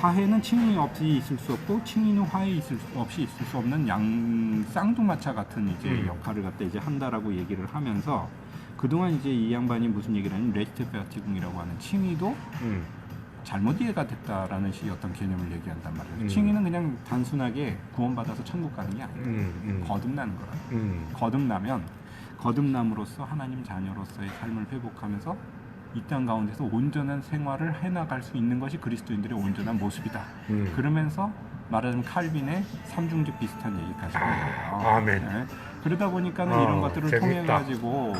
Speaker 2: 화해는 칭의 없이 있을 수 없고 칭의는 화해 없이 있을 수 없는 양 쌍두마차 같은 이제 역할을 갖다 이제 한다라고 얘기를 하면서 그동안 이제 이 양반이 무슨 얘기를 하냐면 레스테페아티궁이라고 하는 칭의도 잘못 이해가 됐다라는 식의 어떤 개념을 얘기한단 말이에요. 칭의는 그냥 단순하게 구원받아서 천국 가는 게 아니에요. 거듭나는 거라. 거듭나면 거듭남으로써 하나님 자녀로서의 삶을 회복하면서 이 땅 가운데서 온전한 생활을 해나갈 수 있는 것이 그리스도인들의 온전한 모습이다. 그러면서 말하자면 칼빈의 삼중직 비슷한 얘기까지 해요.
Speaker 1: 아멘.
Speaker 2: 네. 그러다 보니까는 이런 것들을
Speaker 1: 재밌다.
Speaker 2: 통해 가지고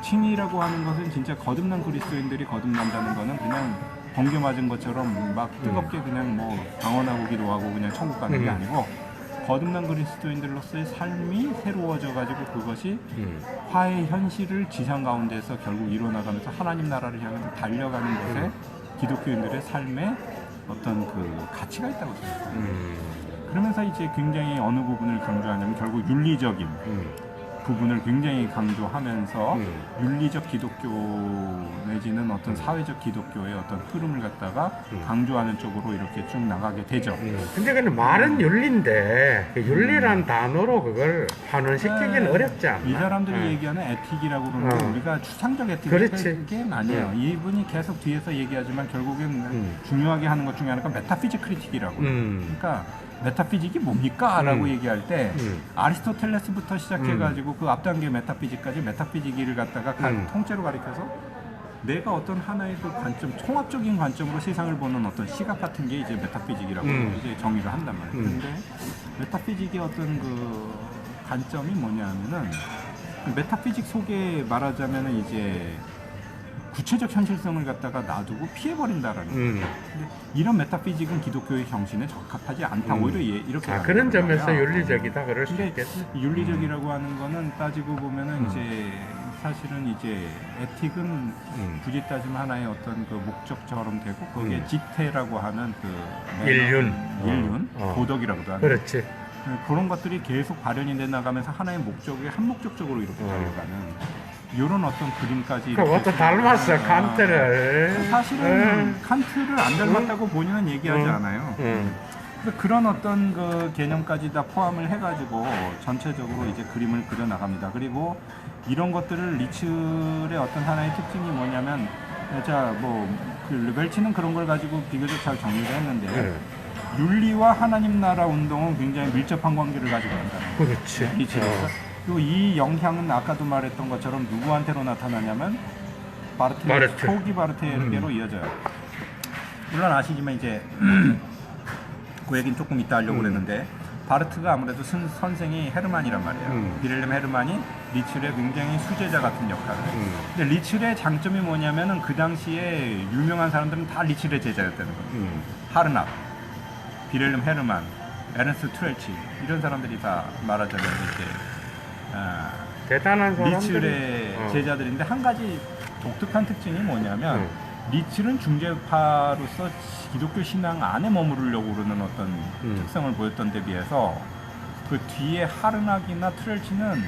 Speaker 2: 칭의라고 하는 것은 진짜 거듭난 그리스도인들이 거듭난다는 거는 그냥 번개 맞은 것처럼 막 뜨겁게 그냥 뭐 방언하고 기도하고 그냥 천국 가는 게 아니고 거듭난 그리스도인들로서의 삶이 새로워져 가지고 그것이 화해의 현실을 지상 가운데서 결국 이루어나가면서 하나님 나라를 향해서 달려가는 것에 기독교인들의 삶에 어떤 그 가치가 있다고 생각해요. 그러면서 이제 굉장히 어느 부분을 강조하냐면 결국 윤리적인 부분을 굉장히 강조하면서 윤리적 기독교 내지는 어떤 사회적 기독교의 어떤 흐름을 갖다가 강조하는 쪽으로 이렇게 쭉 나가게 되죠.
Speaker 1: 근데 그는 말은 윤리인데 그 윤리란 단어로 그걸 환원시키기는 어렵지 않나?
Speaker 2: 이 사람들이 얘기하는 에틱이라고 그러는 게 우리가 추상적
Speaker 1: 그렇지.
Speaker 2: 에틱이 아니에요. 이분이 계속 뒤에서 얘기하지만 결국엔 중요하게 하는 것 중에 하나가 메타피직 크리틱이라고. 그러니까 메타피직이 뭡니까? 라고 얘기할 때 아리스토텔레스부터 시작해가지고 그 앞단계 메타피직까지 메타피직을 갖다가 통째로 가리켜서 내가 어떤 하나의 그 관점, 총합적인 관점으로 세상을 보는 어떤 시각 같은 게 이제 메타피직이라고 이제 정의를 한단 말이에요. 근데 메타피직의 어떤 그 관점이 뭐냐 하면은 그 메타피직 속에 말하자면은 이제 구체적 현실성을 갖다가 놔두고 피해버린다라는 거예요. 근데 이런 메타피직은 기독교의 정신에 적합하지 않다. 오히려 이렇게
Speaker 1: 그런 점에서
Speaker 2: 거예요.
Speaker 1: 윤리적이다 그럴 수
Speaker 2: 근데
Speaker 1: 있겠네.
Speaker 2: 윤리적이라고 하는 거는 따지고 보면은 이제 사실은 이제 에틱은 굳이 따지면 하나의 어떤 그 목적처럼 되고 거기에 지태라고 하는 그 인륜, 도덕이라고도 하는
Speaker 1: 그렇지.
Speaker 2: 그런 것들이 계속 발현이 돼 나가면서 하나의 목적에 한목적적으로 이렇게 달려가는 이런 어떤 그림까지
Speaker 1: 그것도 닮았어 칸트를.
Speaker 2: 사실은 칸트를 안 닮았다고 본인은 얘기하지 않아요. 그래서 그런 어떤 그 개념까지 다 포함을 해가지고 전체적으로 이제 그림을 그려 나갑니다. 그리고 이런 것들을 리츠의 어떤 하나의 특징이 뭐냐면, 그 르벨치는 그런 걸 가지고 비교적 잘 정리를 했는데 윤리와 하나님 나라 운동은 굉장히 밀접한 관계를 가지고 있다는 거예요.
Speaker 1: 그렇지.
Speaker 2: 리츠로서. 그리고 이 영향은 아까도 말했던 것처럼 누구한테로 나타나냐면 바르트. 초기 바르트에게로 이어져요. 물론 아시지만 이제 그 얘기는 조금 이따 하려고 그랬는데 바르트가 아무래도 선생이 헤르만이란 말이에요. 비렐름 헤르만이 리츠의 굉장히 수제자 같은 역할을 해요. 근데 리츠의 장점이 뭐냐면은 그 당시에 유명한 사람들은 다 리츠의 제자였다는 거예요. 하르납, 비렐름 헤르만, 에른스트 트렐치 이런 사람들이 다 말하자면 이제
Speaker 1: 대단한 사람들이.
Speaker 2: 리츠의 제자들인데 한 가지 독특한 특징이 뭐냐면 리츠는 중재파로서 기독교 신앙 안에 머무르려고 그러는 어떤 특성을 보였던 데 비해서 그 뒤에 하르낙이나 트렐치는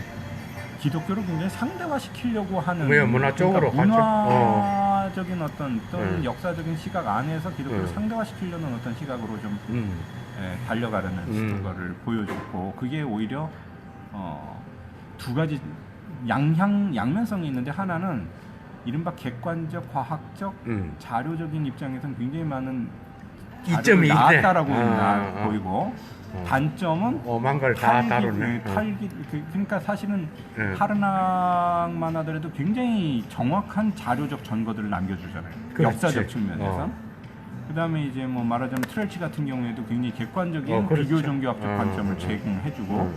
Speaker 2: 기독교를 굉장히 상대화시키려고 하는
Speaker 1: 문화적으로
Speaker 2: 문화적인 어떤 또는 역사적인 시각 안에서 기독교를 상대화시키려는 어떤 시각으로 좀 달려가려는 거를 보여줬고 그게 오히려 두 가지 양면성이 있는데 하나는 이른바 객관적, 과학적, 자료적인 입장에서는 굉장히 많은
Speaker 1: 이점이
Speaker 2: 나왔다라고
Speaker 1: 있네.
Speaker 2: 보이고 단점은
Speaker 1: 오만 걸 다 다루네.
Speaker 2: 그러니까 사실은 하르낙만 하더라도 굉장히 정확한 자료적 전거들을 남겨주잖아요.
Speaker 1: 그렇지.
Speaker 2: 역사적 측면에서. 그다음에 이제 뭐 말하자면 트렐치 같은 경우에도 굉장히 객관적인
Speaker 1: 그렇죠.
Speaker 2: 비교 종교학적 관점을 제공해주고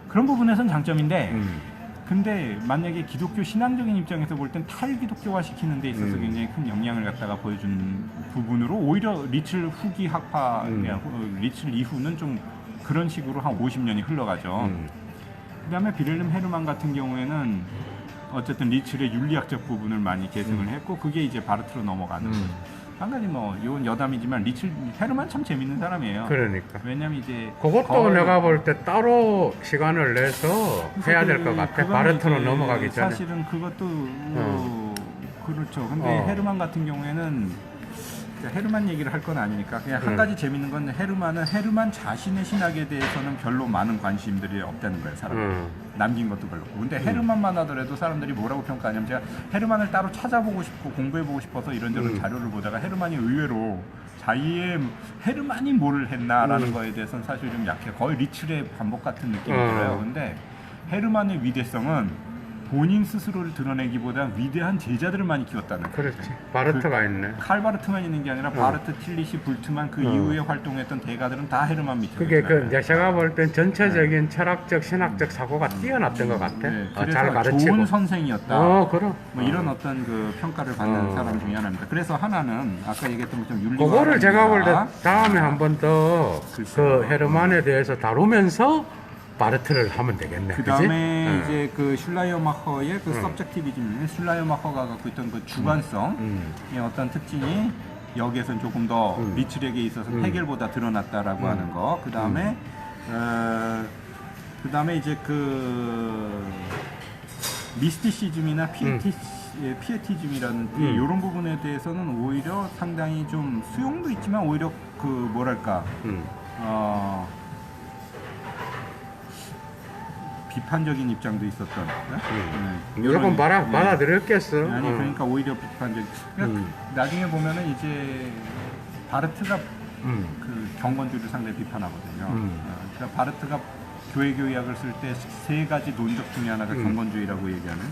Speaker 2: 그런 부분에서는 장점인데 근데 만약에 기독교 신앙적인 입장에서 볼 땐 탈기독교화 시키는 데 있어서 굉장히 큰 영향을 갖다가 보여준 부분으로 오히려 리츠 후기 학파, 리츠 이후는 좀 그런 식으로 한 50년이 흘러가죠. 그 다음에 비렐름 헤르만 같은 경우에는 어쨌든 리츠의 윤리학적 부분을 많이 계승을 했고 그게 이제 바르트로 넘어가는 한 가지 이건 여담이지만 헤르만 참 재밌는 사람이에요.
Speaker 1: 그러니까.
Speaker 2: 왜냐면 이제
Speaker 1: 그것도 내가 볼 때 따로 시간을 내서 해야 될 것 같아. 바르트로 넘어가기 전에.
Speaker 2: 사실은 그것도 그렇죠. 근데 헤르만 같은 경우에는 헤르만 얘기를 할 건 아니니까 그냥 한 가지 재밌는 건 헤르만 자신의 신학에 대해서는 별로 많은 관심들이 없다는 거예요. 사람 남긴 것도 별로 없고. 근데 헤르만만 하더라도 사람들이 뭐라고 평가하냐면 제가 헤르만을 따로 찾아보고 싶고 공부해보고 싶어서 이런저런 자료를 보다가 헤르만이 의외로 자기의 헤르만이 뭘 했나라는 거에 대해서는 사실 좀 약해. 거의 리츠의 반복 같은 느낌이 들어요. 근데 헤르만의 위대성은 본인 스스로를 드러내기보다 위대한 제자들을 많이 키웠다는 거예요.
Speaker 1: 그렇지. 바르트가 있네.
Speaker 2: 칼 바르트만 있는 게 아니라 바르트, 틸리시, 불트만 그 이후에 활동했던 대가들은 다 헤르만 밑에.
Speaker 1: 그게 이제 제가 볼 땐 전체적인 철학적, 신학적 사고가 뛰어났던 것 같아.
Speaker 2: 네,
Speaker 1: 잘
Speaker 2: 그래서
Speaker 1: 가르치고.
Speaker 2: 좋은 선생이었다.
Speaker 1: 그럼.
Speaker 2: 뭐 이런 어떤 그 평가를 받는 사람 중에 하나입니다. 그래서 하나는 아까 얘기했던 것처럼 윤리와
Speaker 1: 그거를 제가 볼 때
Speaker 2: 합리가
Speaker 1: 다음에 한 번 더
Speaker 2: 글쎄요.
Speaker 1: 그 헤르만에 대해서 다루면서 바르트를 하면 되겠네.
Speaker 2: 그
Speaker 1: 그지?
Speaker 2: 다음에 이제 그 슐라이어마커의 그 서브젝티비즘, 슐라이어마커가 갖고 있던 그 주관성의 어떤 특징이 여기에서는 조금 더 리츠렉에 있어서 해겔보다 드러났다라고 하는 거. 그 다음에 이제 그 미스티시즘이나 피에티즘이라는 이런 부분에 대해서는 오히려 상당히 좀 수용도 있지만 오히려 그 뭐랄까 비판적인 입장도 있었던.
Speaker 1: 무조건 받아들였겠어.
Speaker 2: 아니 그러니까 오히려 비판적. 그러니까 나중에 보면은 이제 바르트가 그 경건주의를 상당히 비판하거든요. 그러니까 바르트가 교회 교약을 쓸 때 세 가지 논적 중에 하나가 경건주의라고 얘기하는.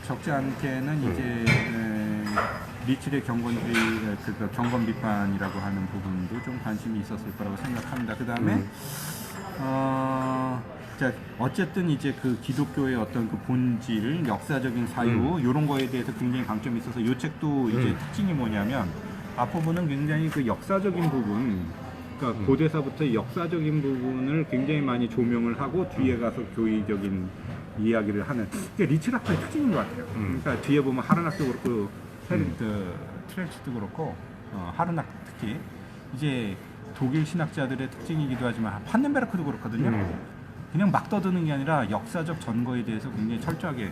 Speaker 2: 적지 않게는 이제 리츠의 경건주의, 그 경건 비판이라고 하는 부분도 좀 관심이 있었을 거라고 생각합니다. 그 다음에 자, 어쨌든 이제 그 기독교의 어떤 그 본질, 역사적인 사유 이런 거에 대해서 굉장히 강점이 있어서 이 책도 이제 특징이 뭐냐면 앞부분은 굉장히 그 역사적인 부분, 그러니까 고대사부터 역사적인 부분을 굉장히 많이 조명을 하고 뒤에 가서 교의적인 이야기를 하는 게 리츠라프의 특징인 것 같아요. 그러니까 뒤에 보면 하르낙도 그렇고 트렐치도 그렇고 하르낙 특히 이제 독일 신학자들의 특징이기도 하지만 판넨베르크도 그렇거든요. 그냥 막 떠드는 게 아니라 역사적 전거에 대해서 굉장히 철저하게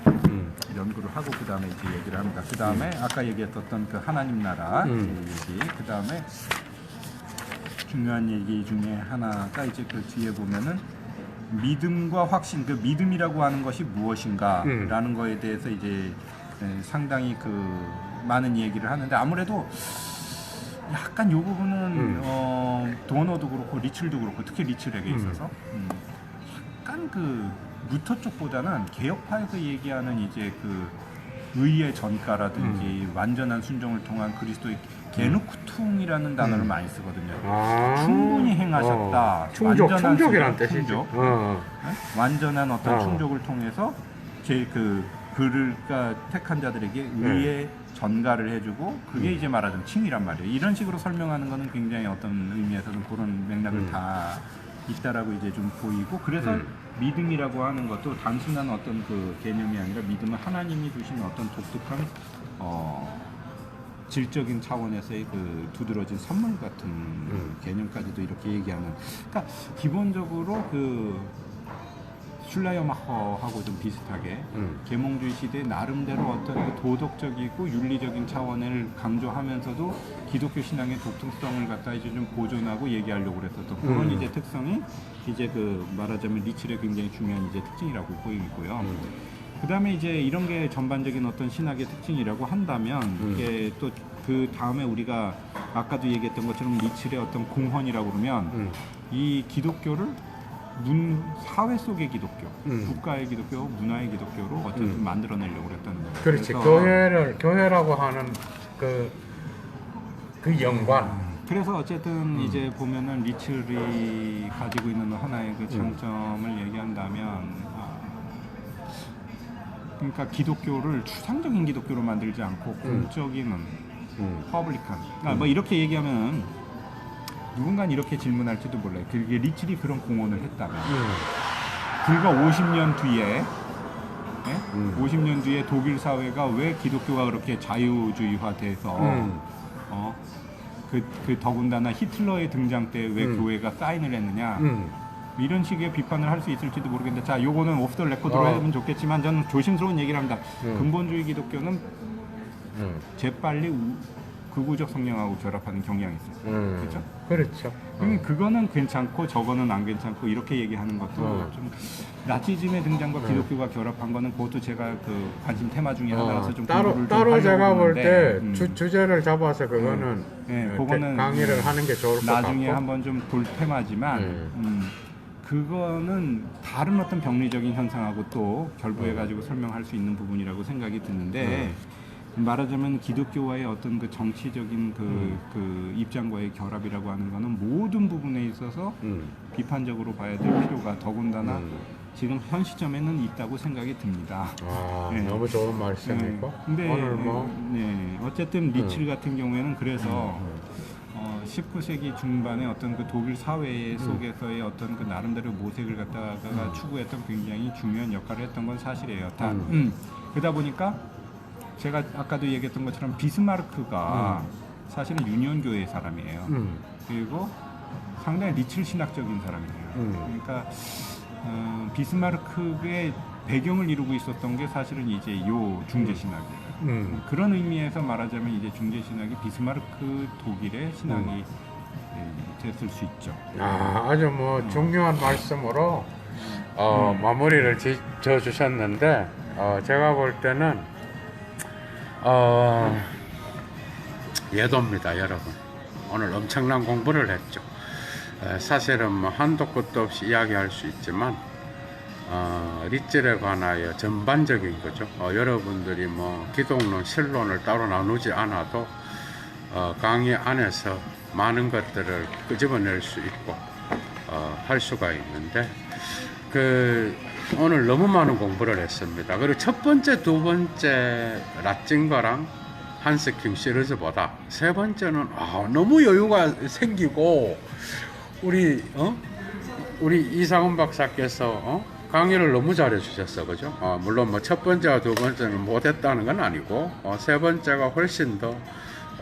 Speaker 2: 연구를 하고 그 다음에 이제 얘기를 합니다. 그 다음에 아까 얘기했던 그 하나님 나라 얘기, 그 다음에 중요한 얘기 중에 하나가 이제 그 뒤에 보면은 믿음과 확신, 그 믿음이라고 하는 것이 무엇인가라는 거에 대해서 이제 상당히 그 많은 얘기를 하는데 아무래도 약간 요 부분은 도너도 그렇고 리첼도 그렇고 특히 리첼에게 있어서 약간 그 루터 쪽보다는 개혁파에서 얘기하는 이제 그 의의 전가라든지 완전한 순종을 통한 그리스도의 게누쿠퉁이라는 단어를 많이 쓰거든요. 충분히 행하셨다.
Speaker 1: 충족이란 뜻이죠.
Speaker 2: 충족. 완전한 어떤 충족을 통해서 그 그를 택한 자들에게 의의 전가를 해주고 그게 이제 말하자면 칭이란 말이에요. 이런 식으로 설명하는 거는 굉장히 어떤 의미에서는 그런 맥락을 다 있다라고 이제 좀 보이고 그래서 믿음이라고 하는 것도 단순한 어떤 그 개념이 아니라 믿음은 하나님이 주신 어떤 독특한 질적인 차원에서의 그 두드러진 선물 같은 개념까지도 이렇게 얘기하는. 그러니까 기본적으로 그 슐라이어마커하고 좀 비슷하게 계몽주의 시대 나름대로 어떤 그 도덕적이고 윤리적인 차원을 강조하면서도 기독교 신앙의 독특성을 갖다 이제 좀 보존하고 얘기하려고 그랬었던 그런 이제 특성이 이제 그 말하자면 리첼의 굉장히 중요한 이제 특징이라고 보이고요. 그 다음에 이제 이런 게 전반적인 어떤 신학의 특징이라고 한다면 이게 또 그 다음에 우리가 아까도 얘기했던 것처럼 리첼의 어떤 공헌이라고 그러면 이 기독교를 사회 속의 기독교, 국가의 기독교, 문화의 기독교로 어쨌든 만들어내려고 그랬다는 거예요.
Speaker 1: 그렇지. 교회라고 하는 그 연관.
Speaker 2: 그래서 어쨌든 이제 보면은 리첼이 가지고 있는 하나의 그 장점을 얘기한다면, 그러니까 기독교를 추상적인 기독교로 만들지 않고 공적인 퍼블릭한. 그러니까 뭐 이렇게 얘기하면. 누군가는 이렇게 질문할지도 몰라요. 그게 리첼이 그런 공헌을 했다면 불과 50년 뒤에 50년 뒤에 독일 사회가 왜 기독교가 그렇게 자유주의화돼서 그 더군다나 히틀러의 등장 때 왜 교회가 사인을 했느냐 이런 식의 비판을 할 수 있을지도 모르겠는데 자 요거는 오프 더 레코드로 하면 좋겠지만 저는 조심스러운 얘기를 합니다. 근본주의 기독교는 재빨리 극우적 성향하고 결합하는 경향이 있어요. 그렇죠?
Speaker 1: 그렇죠.
Speaker 2: 그거는 괜찮고 저거는 안 괜찮고 이렇게 얘기하는 것도 좀 나치즘의 등장과 기독교가 결합한 거는 그것도 제가 그 관심 테마 중에 하나라서 좀 공부를
Speaker 1: 따로
Speaker 2: 좀
Speaker 1: 제가
Speaker 2: 하려고
Speaker 1: 볼 때
Speaker 2: 그러는데,
Speaker 1: 주제를 잡아서 그거는
Speaker 2: 그거는
Speaker 1: 강의를 하는 게 좋을 것
Speaker 2: 나중에
Speaker 1: 같고.
Speaker 2: 한번 좀 볼 테마지만 그거는 다른 어떤 병리적인 현상하고 또 결부해가지고 설명할 수 있는 부분이라고 생각이 드는데 말하자면 기독교와의 어떤 그 정치적인 그 입장과의 결합이라고 하는 거는 모든 부분에 있어서 비판적으로 봐야 될 필요가 더군다나 지금 현 시점에는 있다고 생각이 듭니다. 네.
Speaker 1: 너무 좋은 말씀이고.
Speaker 2: 근데
Speaker 1: 오늘 뭐
Speaker 2: 어쨌든 리츠 같은 경우에는 그래서 19세기 중반에 어떤 그 독일 사회 속에서의 어떤 그 나름대로 모색을 갖다가 추구했던 굉장히 중요한 역할을 했던 건 사실이에요. 그러다 보니까 제가 아까도 얘기했던 것처럼 비스마르크가 사실은 유니온 교회 사람이에요. 그리고 상당히 리츠 신학적인 사람이에요. 그러니까 비스마르크의 배경을 이루고 있었던 게 사실은 이제 요 중재 신학이에요. 그런 의미에서 말하자면 이제 중재 신학이 비스마르크 독일의 신학이 됐을 수 있죠.
Speaker 1: 아주 뭐 중요한 말씀으로 마무리를 지어 주셨는데 제가 볼 때는 예도입니다, 여러분. 오늘 엄청난 공부를 했죠. 사실은 뭐 한도 끝도 없이 이야기할 수 있지만 리틀에 관하여 전반적인 거죠. 여러분들이 뭐 기독론, 신론을 따로 나누지 않아도 강의 안에서 많은 것들을 끄집어낼 수 있고 할 수가 있는데 오늘 너무 많은 공부를 했습니다. 그리고 첫 번째, 두 번째 라틴과랑 한스킹 시리즈보다 세 번째는 너무 여유가 생기고 우리 이상훈 박사께서 강의를 너무 잘해 주셨어, 그죠? 물론 뭐 첫 번째와 두 번째는 못했다는 건 아니고 세 번째가 훨씬 더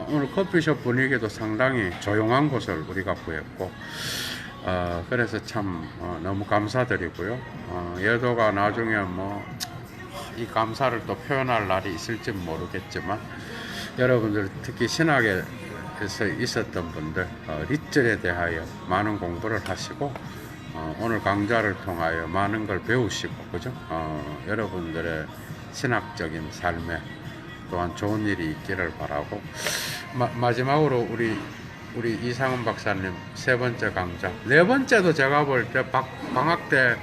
Speaker 1: 오늘 커피숍 분위기도 상당히 조용한 곳을 우리가 구했고 그래서 참 너무 감사드리고요. 예도가 나중에 뭐 이 감사를 또 표현할 날이 있을지 모르겠지만 여러분들 특히 신학에서 있었던 분들 리틀에 대하여 많은 공부를 하시고 오늘 강좌를 통하여 많은 걸 배우시고 그죠? 여러분들의 신학적인 삶에 또한 좋은 일이 있기를 바라고 마지막으로 우리 이상훈 박사님 세 번째 강좌, 네 번째도 제가 볼 때 방학 때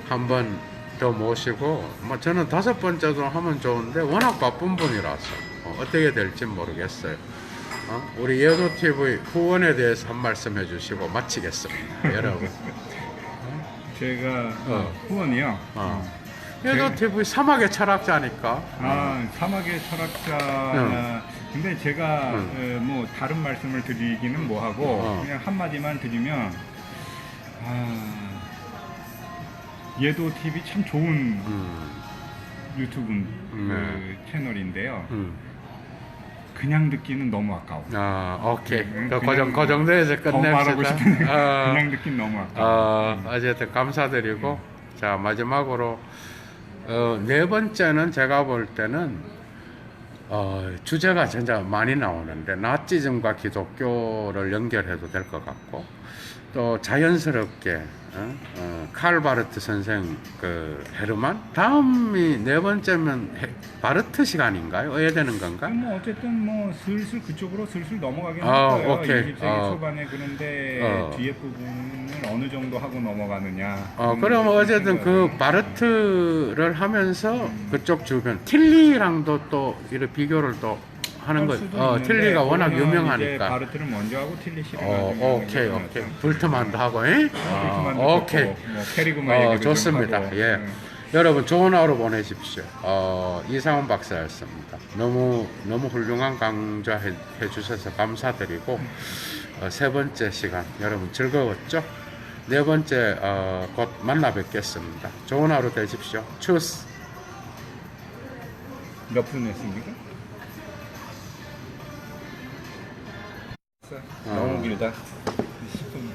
Speaker 1: 한번 더 모시고 뭐 저는 다섯 번째도 하면 좋은데 워낙 바쁜 분이라서 어떻게 될지 모르겠어요. 우리 예도TV 후원에 대해서 한 말씀 해주시고 마치겠습니다. 여러분.
Speaker 2: 제가 후원이요.
Speaker 1: 예도TV 사막의 철학자니까.
Speaker 2: 사막의 철학자. 근데 제가 뭐 다른 말씀을 드리기는 뭐하고 그냥 한마디만 드리면 예도 TV 참 좋은 유튜브 채널인데요. 그냥 듣기는 너무 아까워.
Speaker 1: 오케이. 그 정도에서
Speaker 2: 더 말하고
Speaker 1: 끝냅시다.
Speaker 2: 싶은데 그냥 듣기는 너무 아까워.
Speaker 1: 어쨌든 감사드리고 자 마지막으로 네 번째는 제가 볼 때는 주제가 진짜 많이 나오는데 나치즘과 기독교를 연결해도 될 것 같고 또 자연스럽게 칼 바르트 선생 헤르만 다음이 네 번째면 바르트 시간인가요? 어야 되는 건가?
Speaker 2: 뭐 어쨌든 뭐 슬슬 그쪽으로 슬슬 넘어가긴 할 거예요.
Speaker 1: 오케이.
Speaker 2: 20세기 초반에 그런데 뒤에 부분을 어느 정도 하고 넘어가느냐.
Speaker 1: 그럼 어쨌든 그 바르트를 하면서 그쪽 주변 틸리랑도 또 이런 비교를 또 하는 거. 틸리가 워낙 유명하니까.
Speaker 2: 바르트를 먼저 하고 틸리 씨를
Speaker 1: 오케이. 불트만도 하고, 오케이.
Speaker 2: 뭐 캐리그만 얘기도
Speaker 1: 좋습니다.
Speaker 2: 좀 하고.
Speaker 1: 예. 여러분 좋은 하루 보내십시오. 이상훈 박사였습니다. 너무 훌륭한 강좌 해주셔서 감사드리고 세 번째 시간 여러분 즐거웠죠? 네 번째 곧 만나 뵙겠습니다. 좋은 하루 되십시오. 추스.
Speaker 2: 몇 분 했습니까? 너무 길다. 10분.